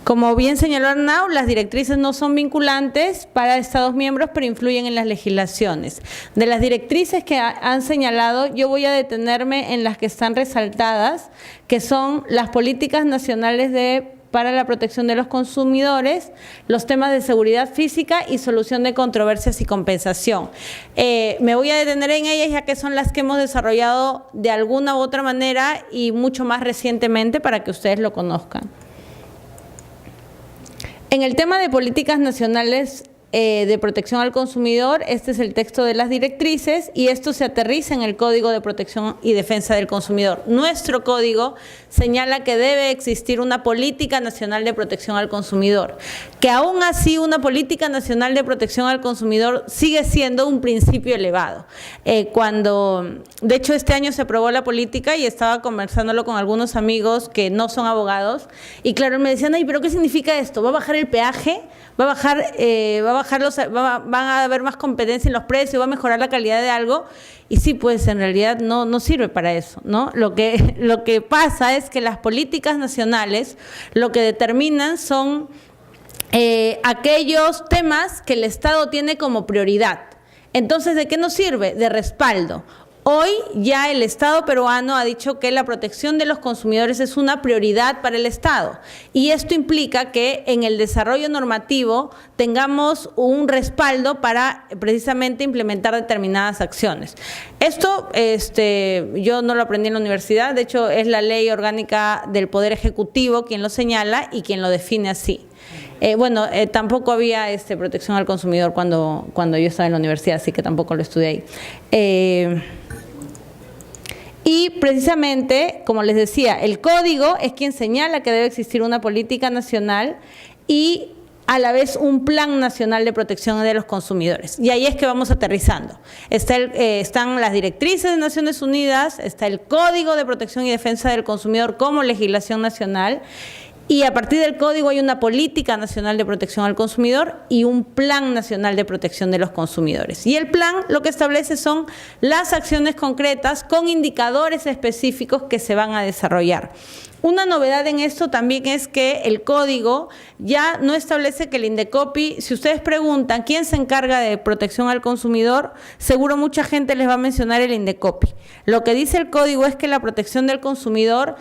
[SPEAKER 7] Como bien señaló Arnau, las directrices no son vinculantes para Estados miembros, pero influyen en las legislaciones. De las directrices que han señalado, yo voy a detenerme en las que están resaltadas, que son las políticas nacionales para la protección de los consumidores, los temas de seguridad física y solución de controversias y compensación. Me voy a detener en ellas ya que son las que hemos desarrollado de alguna u otra manera y mucho más recientemente para que ustedes lo conozcan. En el tema de políticas nacionales de protección al consumidor, este es el texto de las directrices y esto se aterriza en el Código de Protección y Defensa del Consumidor. Nuestro código señala que debe existir una política nacional de protección al consumidor, que aún así una política nacional de protección al consumidor sigue siendo un principio elevado. De hecho, este año se aprobó la política y estaba conversándolo con algunos amigos que no son abogados y claro, me decían, ay, ¿pero qué significa esto? ¿Va a bajar el peaje? ¿Va a bajar van a haber más competencia en los precios? ¿Va a mejorar la calidad de algo? Y sí, pues en realidad no sirve para eso, ¿no? Lo que pasa es que las políticas nacionales lo que determinan son aquellos temas que el Estado tiene como prioridad. Entonces, ¿de qué nos sirve? De respaldo. Hoy ya el Estado peruano ha dicho que la protección de los consumidores es una prioridad para el Estado y esto implica que en el desarrollo normativo tengamos un respaldo para precisamente implementar determinadas acciones. Esto yo no lo aprendí en la universidad, de hecho es la Ley Orgánica del Poder Ejecutivo quien lo señala y quien lo define así. Tampoco había protección al consumidor cuando yo estaba en la universidad, así que tampoco lo estudié ahí. Y precisamente, como les decía, el código es quien señala que debe existir una política nacional y a la vez un plan nacional de protección de los consumidores. Y ahí es que vamos aterrizando. Están las directrices de Naciones Unidas, está el Código de Protección y Defensa del Consumidor como legislación nacional, y a partir del código hay una política nacional de protección al consumidor y un plan nacional de protección de los consumidores. Y el plan lo que establece son las acciones concretas con indicadores específicos que se van a desarrollar. Una novedad en esto también es que el código ya no establece que el Indecopi, si ustedes preguntan quién se encarga de protección al consumidor, seguro mucha gente les va a mencionar el Indecopi. Lo que dice el código es que la protección del consumidor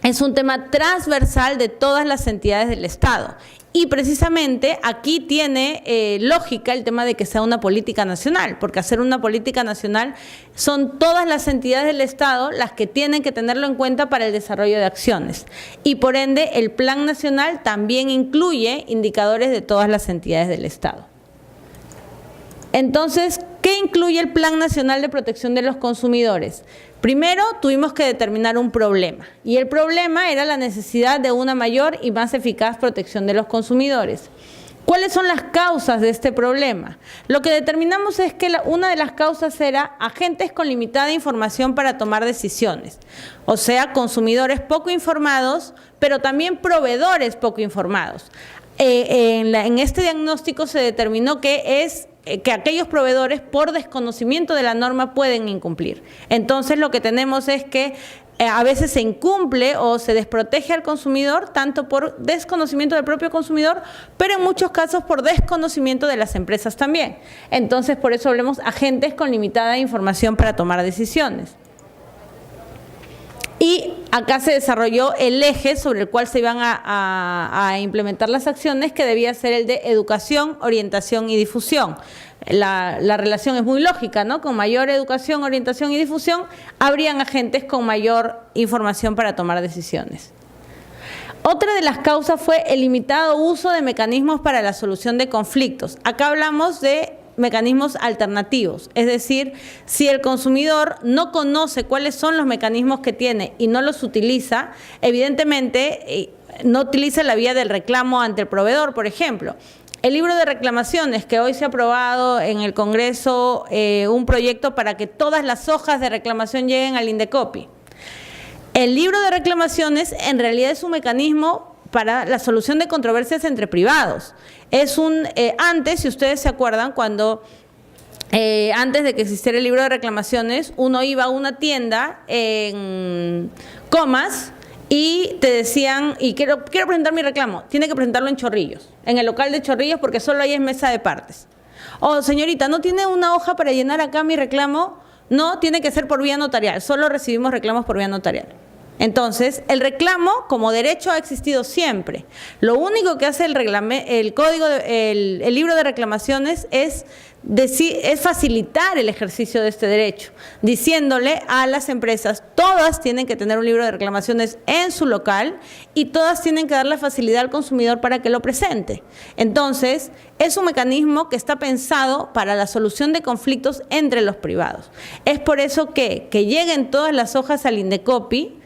[SPEAKER 7] es un tema transversal de todas las entidades del Estado. Y precisamente aquí tiene lógica el tema de que sea una política nacional, porque hacer una política nacional son todas las entidades del Estado las que tienen que tenerlo en cuenta para el desarrollo de acciones. Y por ende, el Plan Nacional también incluye indicadores de todas las entidades del Estado. Entonces, ¿qué incluye el Plan Nacional de Protección de los Consumidores? Primero, tuvimos que determinar un problema, y el problema era la necesidad de una mayor y más eficaz protección de los consumidores. ¿Cuáles son las causas de este problema? Lo que determinamos es que una de las causas era agentes con limitada información para tomar decisiones, o sea, consumidores poco informados, pero también proveedores poco informados. En este diagnóstico se determinó que aquellos proveedores por desconocimiento de la norma pueden incumplir. Entonces lo que tenemos es que a veces se incumple o se desprotege al consumidor, tanto por desconocimiento del propio consumidor, pero en muchos casos por desconocimiento de las empresas también. Entonces por eso hablamos agentes con limitada información para tomar decisiones. Y acá se desarrolló el eje sobre el cual se iban a implementar las acciones, que debía ser el de educación, orientación y difusión. La relación es muy lógica, ¿no? Con mayor educación, orientación y difusión, habrían agentes con mayor información para tomar decisiones. Otra de las causas fue el limitado uso de mecanismos para la solución de conflictos. Acá hablamos de mecanismos alternativos, es decir, si el consumidor no conoce cuáles son los mecanismos que tiene y no los utiliza, evidentemente no utiliza la vía del reclamo ante el proveedor, por ejemplo. El libro de reclamaciones, que hoy se ha aprobado en el Congreso un proyecto para que todas las hojas de reclamación lleguen al Indecopi. El libro de reclamaciones en realidad es un mecanismo para la solución de controversias entre privados. Es antes, si ustedes se acuerdan, cuando antes de que existiera el libro de reclamaciones, uno iba a una tienda en Comas y te decían, y quiero presentar mi reclamo, tiene que presentarlo en Chorrillos, en el local de Chorrillos, porque solo ahí es mesa de partes. O señorita, ¿no tiene una hoja para llenar acá mi reclamo? No, tiene que ser por vía notarial, solo recibimos reclamos por vía notarial. Entonces, el reclamo como derecho ha existido siempre. Lo único que hace el libro de reclamaciones es facilitar el ejercicio de este derecho, diciéndole a las empresas, todas tienen que tener un libro de reclamaciones en su local y todas tienen que dar la facilidad al consumidor para que lo presente. Entonces, es un mecanismo que está pensado para la solución de conflictos entre los privados. Es por eso que lleguen todas las hojas al Indecopi,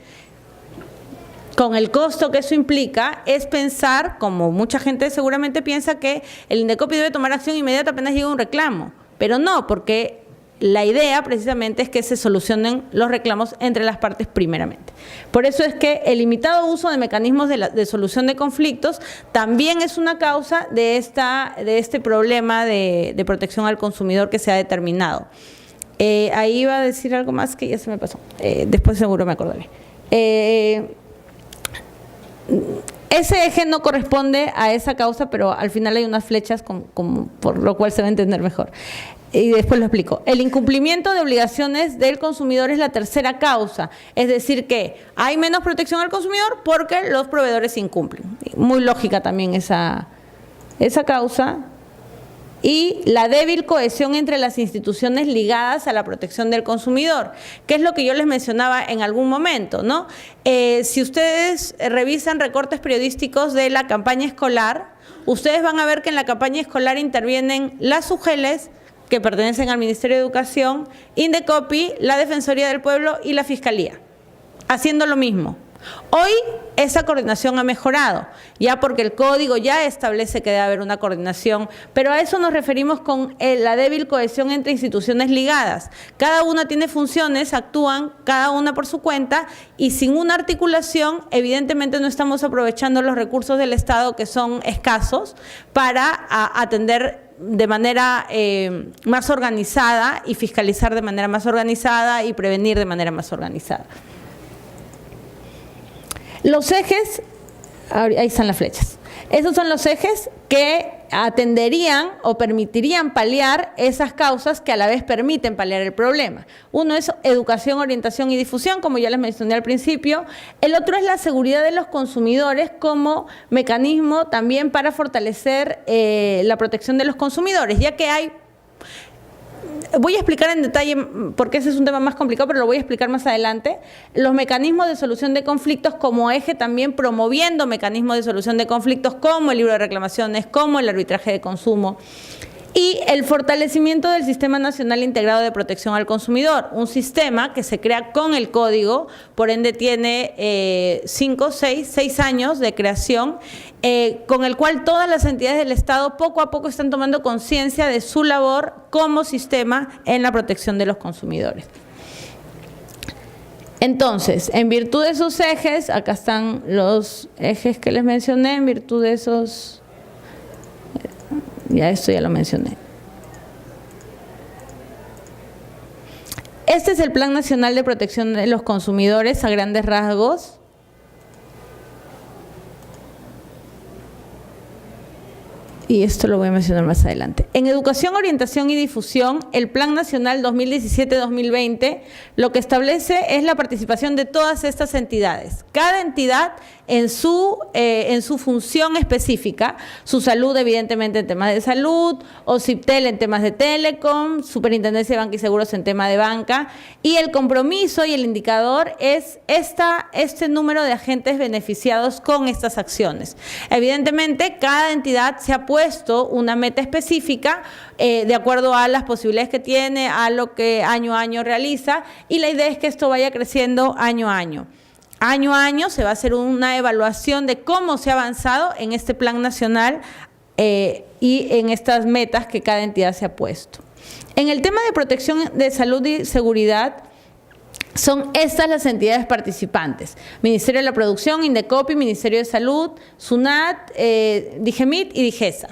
[SPEAKER 7] con el costo que eso implica, es pensar, como mucha gente seguramente piensa, que el Indecopi debe tomar acción inmediata apenas llega un reclamo. Pero no, porque la idea precisamente es que se solucionen los reclamos entre las partes primeramente. Por eso es que el limitado uso de mecanismos de solución de conflictos también es una causa de este problema de protección al consumidor que se ha determinado. Ahí iba a decir algo más que ya se me pasó. Después seguro me acordaré. Ese eje no corresponde a esa causa, pero al final hay unas flechas por lo cual se va a entender mejor. Y después lo explico. El incumplimiento de obligaciones del consumidor es la tercera causa. Es decir, que hay menos protección al consumidor porque los proveedores incumplen. Muy lógica también esa causa. y la débil cohesión entre las instituciones ligadas a la protección del consumidor, que es lo que yo les mencionaba en algún momento, ¿no? Si ustedes revisan recortes periodísticos de la campaña escolar, ustedes van a ver que en la campaña escolar intervienen las UGELES, que pertenecen al Ministerio de Educación, Indecopi, la Defensoría del Pueblo y la Fiscalía, haciendo lo mismo. Hoy esa coordinación ha mejorado, ya porque el código ya establece que debe haber una coordinación, pero a eso nos referimos con la débil cohesión entre instituciones ligadas. Cada una tiene funciones, actúan cada una por su cuenta y sin una articulación evidentemente no estamos aprovechando los recursos del Estado, que son escasos, para atender de manera más organizada y fiscalizar de manera más organizada y prevenir de manera más organizada. Los ejes, ahí están las flechas, esos son los ejes que atenderían o permitirían paliar esas causas que a la vez permiten paliar el problema. Uno es educación, orientación y difusión, como ya les mencioné al principio. El otro es la seguridad de los consumidores como mecanismo también para fortalecer la protección de los consumidores, ya que hay... Voy a explicar en detalle, porque ese es un tema más complicado, pero lo voy a explicar más adelante, los mecanismos de solución de conflictos como eje, también promoviendo mecanismos de solución de conflictos como el libro de reclamaciones, como el arbitraje de consumo. Y el fortalecimiento del Sistema Nacional Integrado de Protección al Consumidor, un sistema que se crea con el código, por ende tiene 6 años de creación, con el cual todas las entidades del Estado poco a poco están tomando conciencia de su labor como sistema en la protección de los consumidores. Entonces, en virtud de esos ejes, acá están los ejes que les mencioné, en virtud de esos... Ya esto ya lo mencioné. Este es el Plan Nacional de Protección de los Consumidores a grandes rasgos. Y esto lo voy a mencionar más adelante. En educación, orientación y difusión, el Plan Nacional 2017-2020 lo que establece es la participación de todas estas entidades. Cada entidad en su función específica, su salud evidentemente en temas de salud, OCIPTEL en temas de telecom, Superintendencia de Banca y Seguros en tema de banca, y el compromiso y el indicador es este número de agentes beneficiados con estas acciones. Evidentemente, cada entidad se ha puesto una meta específica de acuerdo a las posibilidades que tiene, a lo que año a año realiza, y la idea es que esto vaya creciendo año a año. Año a año se va a hacer una evaluación de cómo se ha avanzado en este plan nacional y en estas metas que cada entidad se ha puesto. En el tema de protección de salud y seguridad, son estas las entidades participantes: Ministerio de la Producción, Indecopi, Ministerio de Salud, SUNAT, DIGEMIT y DIGESA.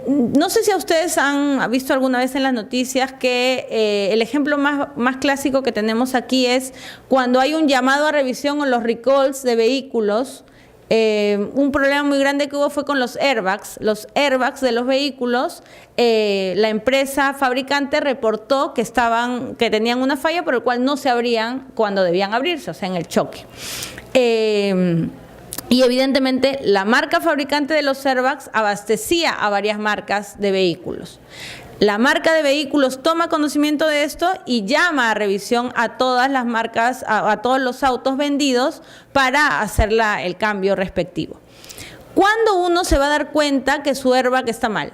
[SPEAKER 7] No sé si a ustedes han visto alguna vez en las noticias que el ejemplo más clásico que tenemos aquí es cuando hay un llamado a revisión o los recalls de vehículos. Un problema muy grande que hubo fue con los airbags. Los airbags de los vehículos, la empresa fabricante reportó que tenían una falla por el cual no se abrían cuando debían abrirse, o sea, en el choque. Y evidentemente la marca fabricante de los airbags abastecía a varias marcas de vehículos. La marca de vehículos toma conocimiento de esto y llama a revisión a todas las marcas, a todos los autos vendidos para hacer el cambio respectivo. ¿Cuándo uno se va a dar cuenta que su airbag está mal?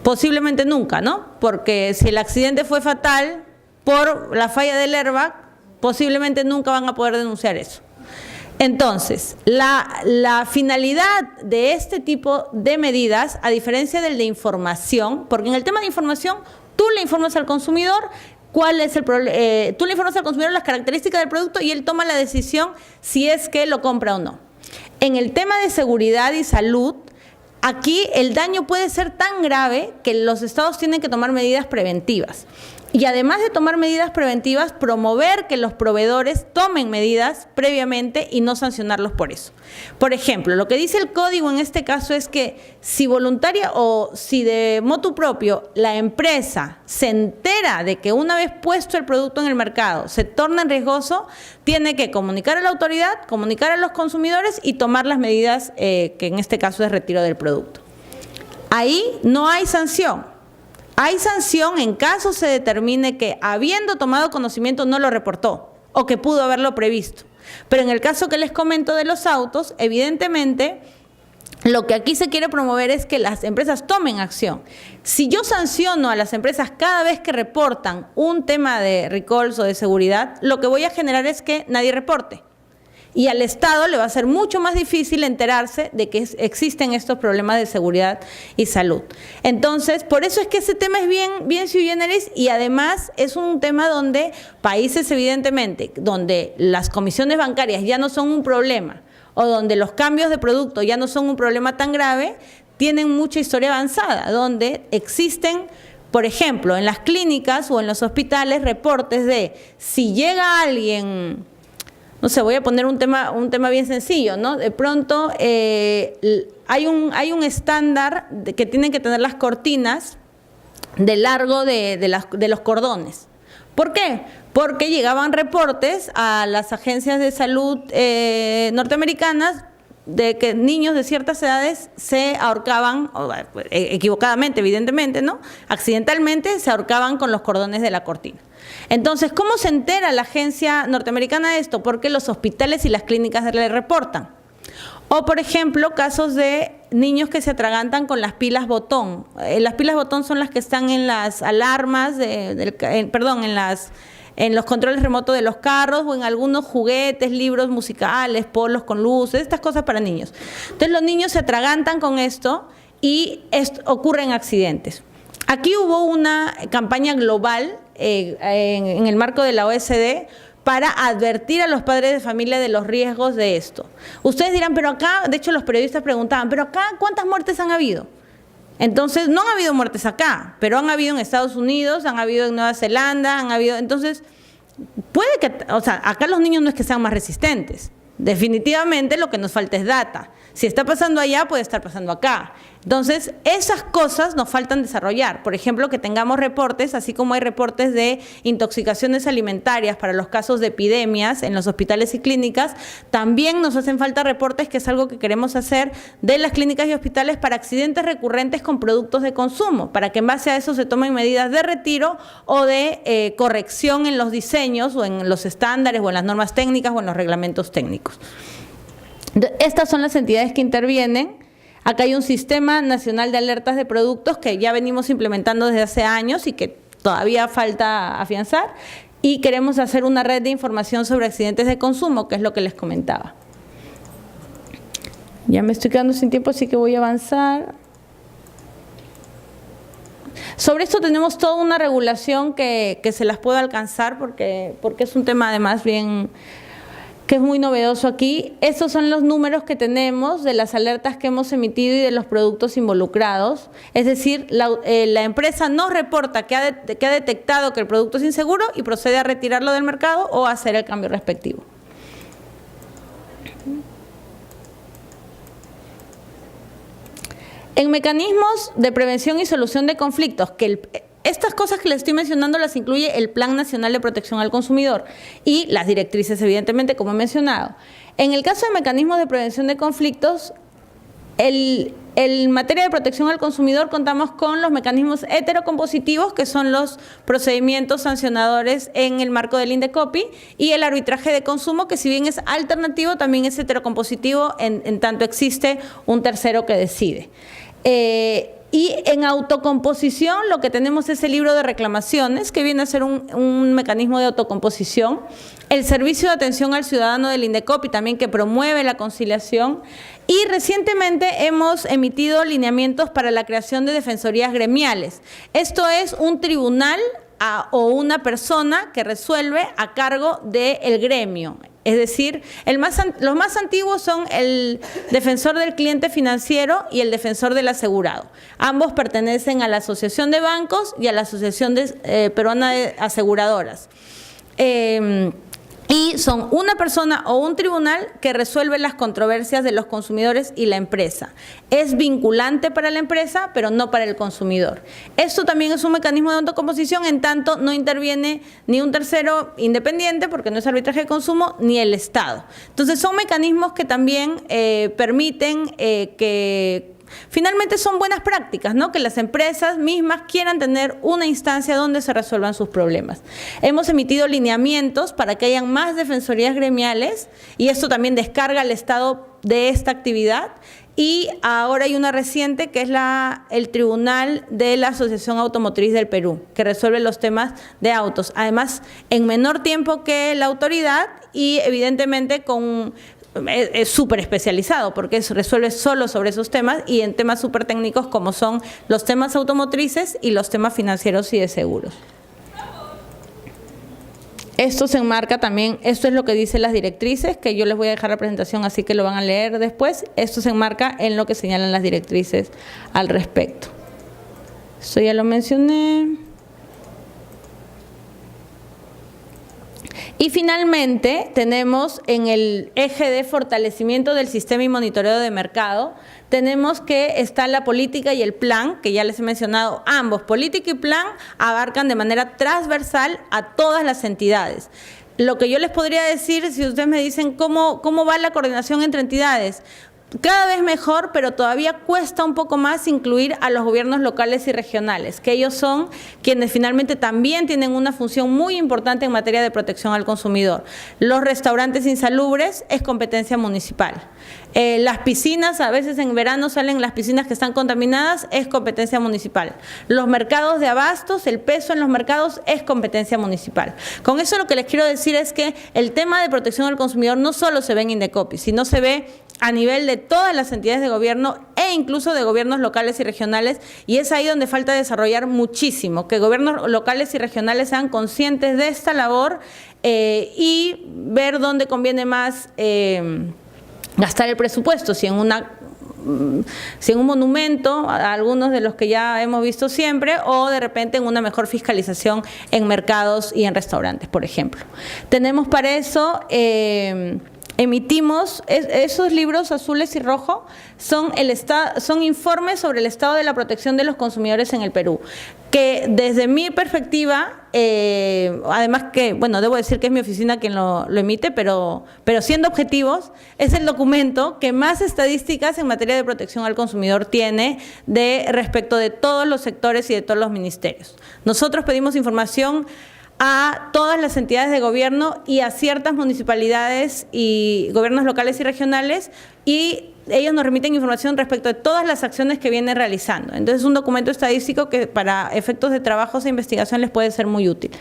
[SPEAKER 7] Posiblemente nunca, ¿no? Porque si el accidente fue fatal por la falla del airbag, posiblemente nunca van a poder denunciar eso. Entonces, la finalidad de este tipo de medidas, a diferencia del de información, porque en el tema de información, tú le informas al consumidor cuál es el problema, tú le informas al consumidor las características del producto y él toma la decisión si es que lo compra o no. En el tema de seguridad y salud, aquí el daño puede ser tan grave que los estados tienen que tomar medidas preventivas. Y además de tomar medidas preventivas, promover que los proveedores tomen medidas previamente y no sancionarlos por eso. Por ejemplo, lo que dice el código en este caso es que si voluntaria o si de motu propio la empresa se entera de que una vez puesto el producto en el mercado se torna riesgoso, tiene que comunicar a la autoridad, comunicar a los consumidores y tomar las medidas que en este caso es retiro del producto. Ahí no hay sanción. Hay sanción en caso se determine que, habiendo tomado conocimiento, no lo reportó o que pudo haberlo previsto. Pero en el caso que les comento de los autos, evidentemente, lo que aquí se quiere promover es que las empresas tomen acción. Si yo sanciono a las empresas cada vez que reportan un tema de recalls o de seguridad, lo que voy a generar es que nadie reporte. Y al Estado le va a ser mucho más difícil enterarse de que existen estos problemas de seguridad y salud. Entonces, por eso es que ese tema es bien sui generis, y además es un tema donde países, evidentemente, donde las comisiones bancarias ya no son un problema, o donde los cambios de producto ya no son un problema tan grave, tienen mucha historia avanzada, donde existen, por ejemplo, en las clínicas o en los hospitales, reportes de si llega alguien, no sé, voy a poner un tema bien sencillo, ¿no? De pronto hay un estándar que tienen que tener las cortinas de largo de los cordones. ¿Por qué? Porque llegaban reportes a las agencias de salud norteamericanas de que niños de ciertas edades se ahorcaban, equivocadamente, evidentemente, ¿no? Accidentalmente se ahorcaban con los cordones de la cortina. Entonces, ¿cómo se entera la agencia norteamericana de esto? Porque los hospitales y las clínicas le reportan. O, por ejemplo, casos de niños que se atragantan con las pilas botón. Las pilas botón son las que están en las alarmas, en los controles remotos de los carros, o en algunos juguetes, libros musicales, polos con luces, estas cosas para niños. Entonces los niños se atragantan con esto y ocurren accidentes. Aquí hubo una campaña global en el marco de la OSD para advertir a los padres de familia de los riesgos de esto. Ustedes dirán, pero acá, de hecho los periodistas preguntaban, pero acá, ¿cuántas muertes han habido? Entonces, no han habido muertes acá, pero han habido en Estados Unidos, han habido en Nueva Zelanda, han habido... Entonces, puede que... O sea, acá los niños no es que sean más resistentes. Definitivamente lo que nos falta es data. Si está pasando allá, puede estar pasando acá. Entonces, esas cosas nos faltan desarrollar. Por ejemplo, que tengamos reportes, así como hay reportes de intoxicaciones alimentarias para los casos de epidemias en los hospitales y clínicas, también nos hacen falta reportes, que es algo que queremos hacer, de las clínicas y hospitales para accidentes recurrentes con productos de consumo, para que en base a eso se tomen medidas de retiro o de corrección en los diseños o en los estándares o en las normas técnicas o en los reglamentos técnicos. Estas son las entidades que intervienen. Acá hay un sistema nacional de alertas de productos que ya venimos implementando desde hace años y que todavía falta afianzar, y queremos hacer una red de información sobre accidentes de consumo, que es lo que les comentaba. Ya me estoy quedando sin tiempo, así que voy a avanzar. Sobre esto tenemos toda una regulación que se las puedo alcanzar porque es un tema además bien... que es muy novedoso aquí. Estos son los números que tenemos de las alertas que hemos emitido y de los productos involucrados. Es decir, la empresa nos reporta que ha detectado que el producto es inseguro y procede a retirarlo del mercado o a hacer el cambio respectivo. En mecanismos de prevención y solución de conflictos, estas cosas que les estoy mencionando las incluye el Plan Nacional de Protección al Consumidor y las directrices, evidentemente, como he mencionado. En el caso de mecanismos de prevención de conflictos, en materia de protección al consumidor contamos con los mecanismos heterocompositivos, que son los procedimientos sancionadores en el marco del INDECOPI, y el arbitraje de consumo, que si bien es alternativo, también es heterocompositivo en tanto existe un tercero que decide. Y en autocomposición lo que tenemos es el libro de reclamaciones, que viene a ser un mecanismo de autocomposición. El servicio de atención al ciudadano del INDECOPI también, que promueve la conciliación. Y recientemente hemos emitido lineamientos para la creación de defensorías gremiales. Esto es un tribunal o una persona que resuelve a cargo del gremio. Es decir, los más antiguos son el defensor del cliente financiero y el defensor del asegurado. Ambos pertenecen a la Asociación de Bancos y a la Asociación Peruana de Aseguradoras. Y son una persona o un tribunal que resuelve las controversias de los consumidores y la empresa. Es vinculante para la empresa, pero no para el consumidor. Esto también es un mecanismo de autocomposición, en tanto no interviene ni un tercero independiente, porque no es arbitraje de consumo, ni el Estado. Entonces son mecanismos que también permiten que Finalmente son buenas prácticas, ¿no? Que las empresas mismas quieran tener una instancia donde se resuelvan sus problemas. Hemos emitido lineamientos para que hayan más defensorías gremiales y esto también descarga al Estado de esta actividad. Y ahora hay una reciente que es el Tribunal de la Asociación Automotriz del Perú, que resuelve los temas de autos. Además, en menor tiempo que la autoridad y evidentemente es súper especializado porque resuelve solo sobre esos temas y en temas súper técnicos como son los temas automotrices y los temas financieros y de seguros. Esto se enmarca también, esto es lo que dicen las directrices, que yo les voy a dejar la presentación, así que lo van a leer después. Esto se enmarca en lo que señalan las directrices al respecto. Esto ya lo mencioné. Y finalmente tenemos en el eje de fortalecimiento del sistema y monitoreo de mercado, tenemos que está la política y el plan, que ya les he mencionado, ambos, política y plan, abarcan de manera transversal a todas las entidades. Lo que yo les podría decir, si ustedes me dicen cómo va la coordinación entre entidades, cada vez mejor, pero todavía cuesta un poco más incluir a los gobiernos locales y regionales, que ellos son quienes finalmente también tienen una función muy importante en materia de protección al consumidor. Los restaurantes insalubres es competencia municipal. Las piscinas, a veces en verano salen las piscinas que están contaminadas, es competencia municipal. Los mercados de abastos, el peso en los mercados es competencia municipal. Con eso lo que les quiero decir es que el tema de protección al consumidor no solo se ve en Indecopi, sino se ve a nivel de todas las entidades de gobierno e incluso de gobiernos locales y regionales, y es ahí donde falta desarrollar muchísimo, que gobiernos locales y regionales sean conscientes de esta labor y ver dónde conviene más gastar el presupuesto, si en un monumento, algunos de los que ya hemos visto siempre, o de repente en una mejor fiscalización en mercados y en restaurantes, por ejemplo. Tenemos para eso... emitimos esos libros azules y rojos, son informes sobre el estado de la protección de los consumidores en el Perú, que desde mi perspectiva, además que, bueno, debo decir que es mi oficina quien lo emite, pero siendo objetivos, es el documento que más estadísticas en materia de protección al consumidor tiene respecto de todos los sectores y de todos los ministerios. Nosotros pedimos información a todas las entidades de gobierno y a ciertas municipalidades y gobiernos locales y regionales, y ellos nos remiten información respecto de todas las acciones que vienen realizando. Entonces es un documento estadístico que para efectos de trabajos e investigación les puede ser muy útil.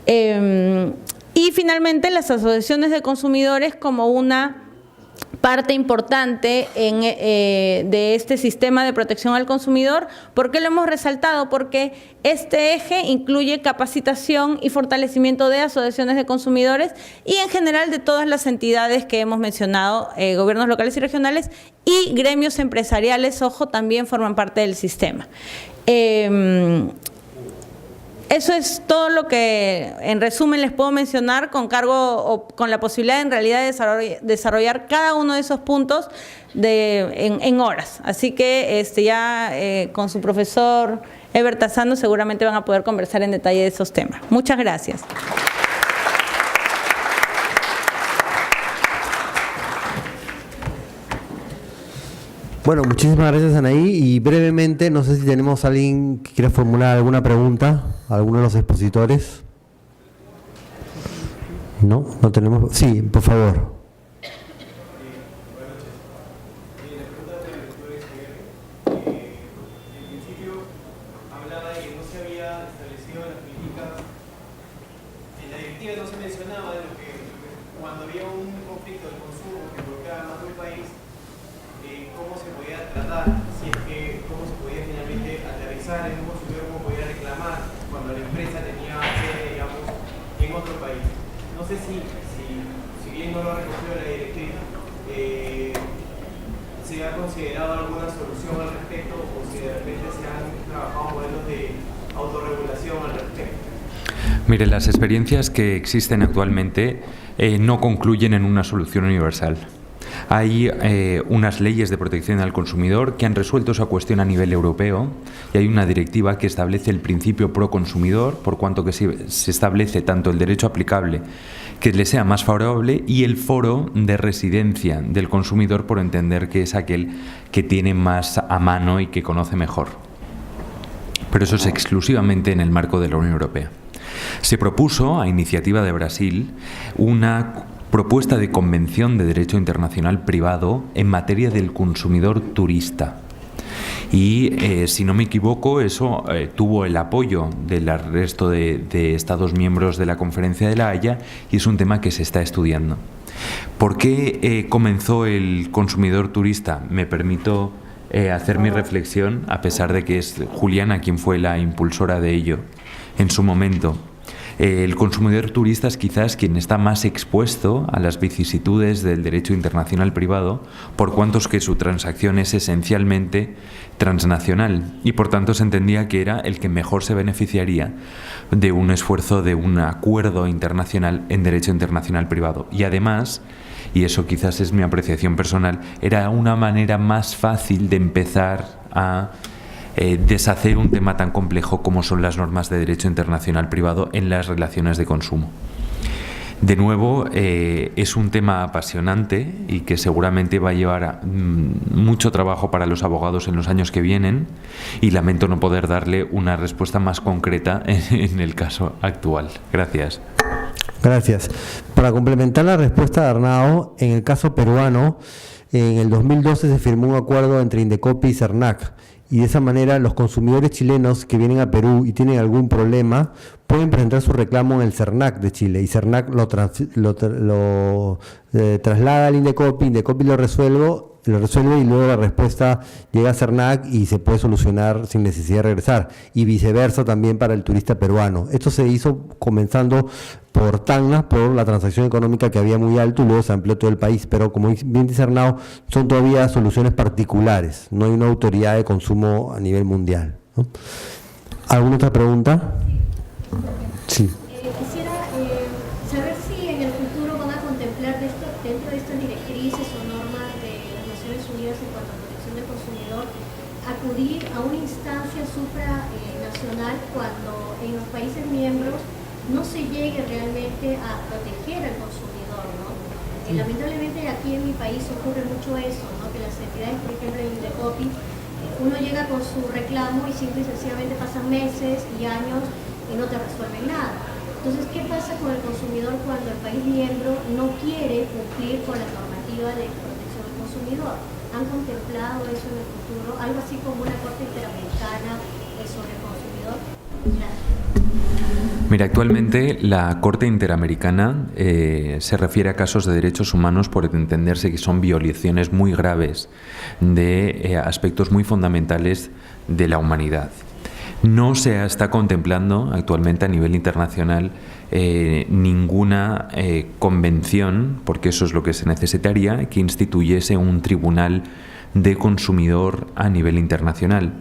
[SPEAKER 7] Y finalmente las asociaciones de consumidores como una parte importante de este sistema de protección al consumidor. ¿Por qué lo hemos resaltado? Porque este eje incluye capacitación y fortalecimiento de asociaciones de consumidores y en general de todas las entidades que hemos mencionado, gobiernos locales y regionales y gremios empresariales, ojo, también forman parte del sistema. Eso es todo lo que en resumen les puedo mencionar con cargo o con la posibilidad en realidad de desarrollar cada uno de esos puntos en horas. Así que ya con su profesor Eber Tassano seguramente van a poder conversar en detalle de esos temas. Muchas gracias.
[SPEAKER 3] Bueno, muchísimas gracias, Anaí. Y brevemente, no sé si tenemos a alguien que quiera formular alguna pregunta, a alguno de los expositores. ¿No? ¿No tenemos? Sí, por favor.
[SPEAKER 8] Si bien no lo ha recogido la directriz, ¿se ha considerado alguna solución al respecto o si de repente se han trabajado modelos de autorregulación al respecto?
[SPEAKER 4] Mire, las experiencias que existen actualmente no concluyen en una solución universal. Hay unas leyes de protección al consumidor que han resuelto esa cuestión a nivel europeo y hay una directiva que establece el principio pro consumidor, por cuanto que se establece tanto el derecho aplicable que le sea más favorable y el foro de residencia del consumidor, por entender que es aquel que tiene más a mano y que conoce mejor. Pero eso es exclusivamente en el marco de la Unión Europea. Se propuso, a iniciativa de Brasil, una propuesta de convención de derecho internacional privado en materia del consumidor turista. Y, si no me equivoco, eso tuvo el apoyo del resto de Estados miembros de la Conferencia de La Haya y es un tema que se está estudiando. ¿Por qué comenzó el consumidor turista? Me permito hacer mi reflexión, a pesar de que es Juliana quien fue la impulsora de ello en su momento. El consumidor turista es quizás quien está más expuesto a las vicisitudes del derecho internacional privado, por cuanto es que su transacción es esencialmente transnacional y por tanto se entendía que era el que mejor se beneficiaría de un esfuerzo de un acuerdo internacional en derecho internacional privado. Y además, y eso quizás es mi apreciación personal, era una manera más fácil de empezar a deshacer un tema tan complejo como son las normas de derecho internacional privado en las relaciones de consumo. De nuevo, es un tema apasionante y que seguramente va a llevar mucho trabajo para los abogados en los años que vienen y lamento no poder darle una respuesta más concreta en el caso actual. Gracias.
[SPEAKER 3] Gracias. Para complementar la respuesta de Arnao, en el caso peruano, en el 2012 se firmó un acuerdo entre Indecopi y CERNAC. Y de esa manera los consumidores chilenos que vienen a Perú y tienen algún problema pueden presentar su reclamo en el CERNAC de Chile y CERNAC lo traslada al Indecopi, Indecopi lo resuelve y luego la respuesta llega a CERNAC y se puede solucionar sin necesidad de regresar y viceversa también para el turista peruano. Esto se hizo comenzando por Tacna, por la transacción económica que había muy alto y luego se amplió todo el país, pero como bien dice Arnao, son todavía soluciones particulares, no hay una autoridad de consumo a nivel mundial, ¿no? ¿Alguna otra pregunta? Sí.
[SPEAKER 9] Quisiera saber si en el futuro van a contemplar dentro de estas directrices o normas de las Naciones Unidas en cuanto a protección del consumidor, acudir a una instancia supranacional cuando en los países miembros no se llegue realmente a proteger al consumidor, ¿no? Lamentablemente aquí en mi país ocurre mucho eso, ¿no? Que las entidades, por ejemplo, en Indecopi, uno llega con su reclamo y simple y sencillamente pasan meses y años y no te resuelven nada. Entonces, ¿qué pasa con el consumidor cuando el país miembro no quiere cumplir con la normativa de protección del consumidor? ¿Han contemplado eso en el futuro? Algo así como una corte interamericana sobre el consumidor. Gracias.
[SPEAKER 4] Mira, actualmente la Corte Interamericana se refiere a casos de derechos humanos por entenderse que son violaciones muy graves de aspectos muy fundamentales de la humanidad. No se está contemplando actualmente a nivel internacional ninguna convención, porque eso es lo que se necesitaría, que instituyese un tribunal de consumidor a nivel internacional.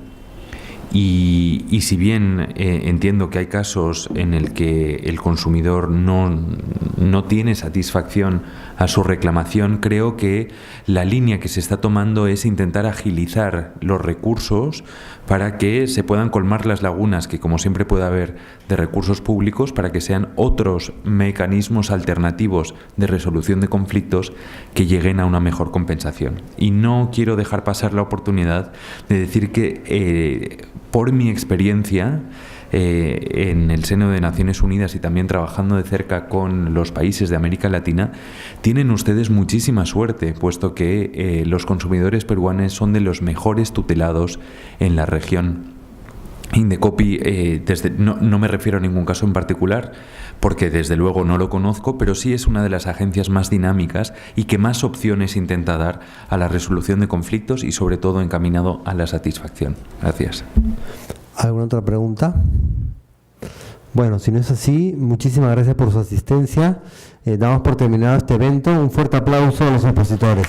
[SPEAKER 4] Y si bien entiendo que hay casos en el que el consumidor no tiene satisfacción a su reclamación, creo que la línea que se está tomando es intentar agilizar los recursos para que se puedan colmar las lagunas que, como siempre puede haber, de recursos públicos, para que sean otros mecanismos alternativos de resolución de conflictos que lleguen a una mejor compensación. Y no quiero dejar pasar la oportunidad de decir que por mi experiencia en el seno de Naciones Unidas y también trabajando de cerca con los países de América Latina, tienen ustedes muchísima suerte, puesto que los consumidores peruanos son de los mejores tutelados en la región. Indecopi, no me refiero a ningún caso en particular, porque desde luego no lo conozco, pero sí es una de las agencias más dinámicas y que más opciones intenta dar a la resolución de conflictos y sobre todo encaminado a la satisfacción. Gracias.
[SPEAKER 3] ¿Alguna otra pregunta? Bueno, si no es así, muchísimas gracias por su asistencia. Damos por terminado este evento. Un fuerte aplauso a los expositores.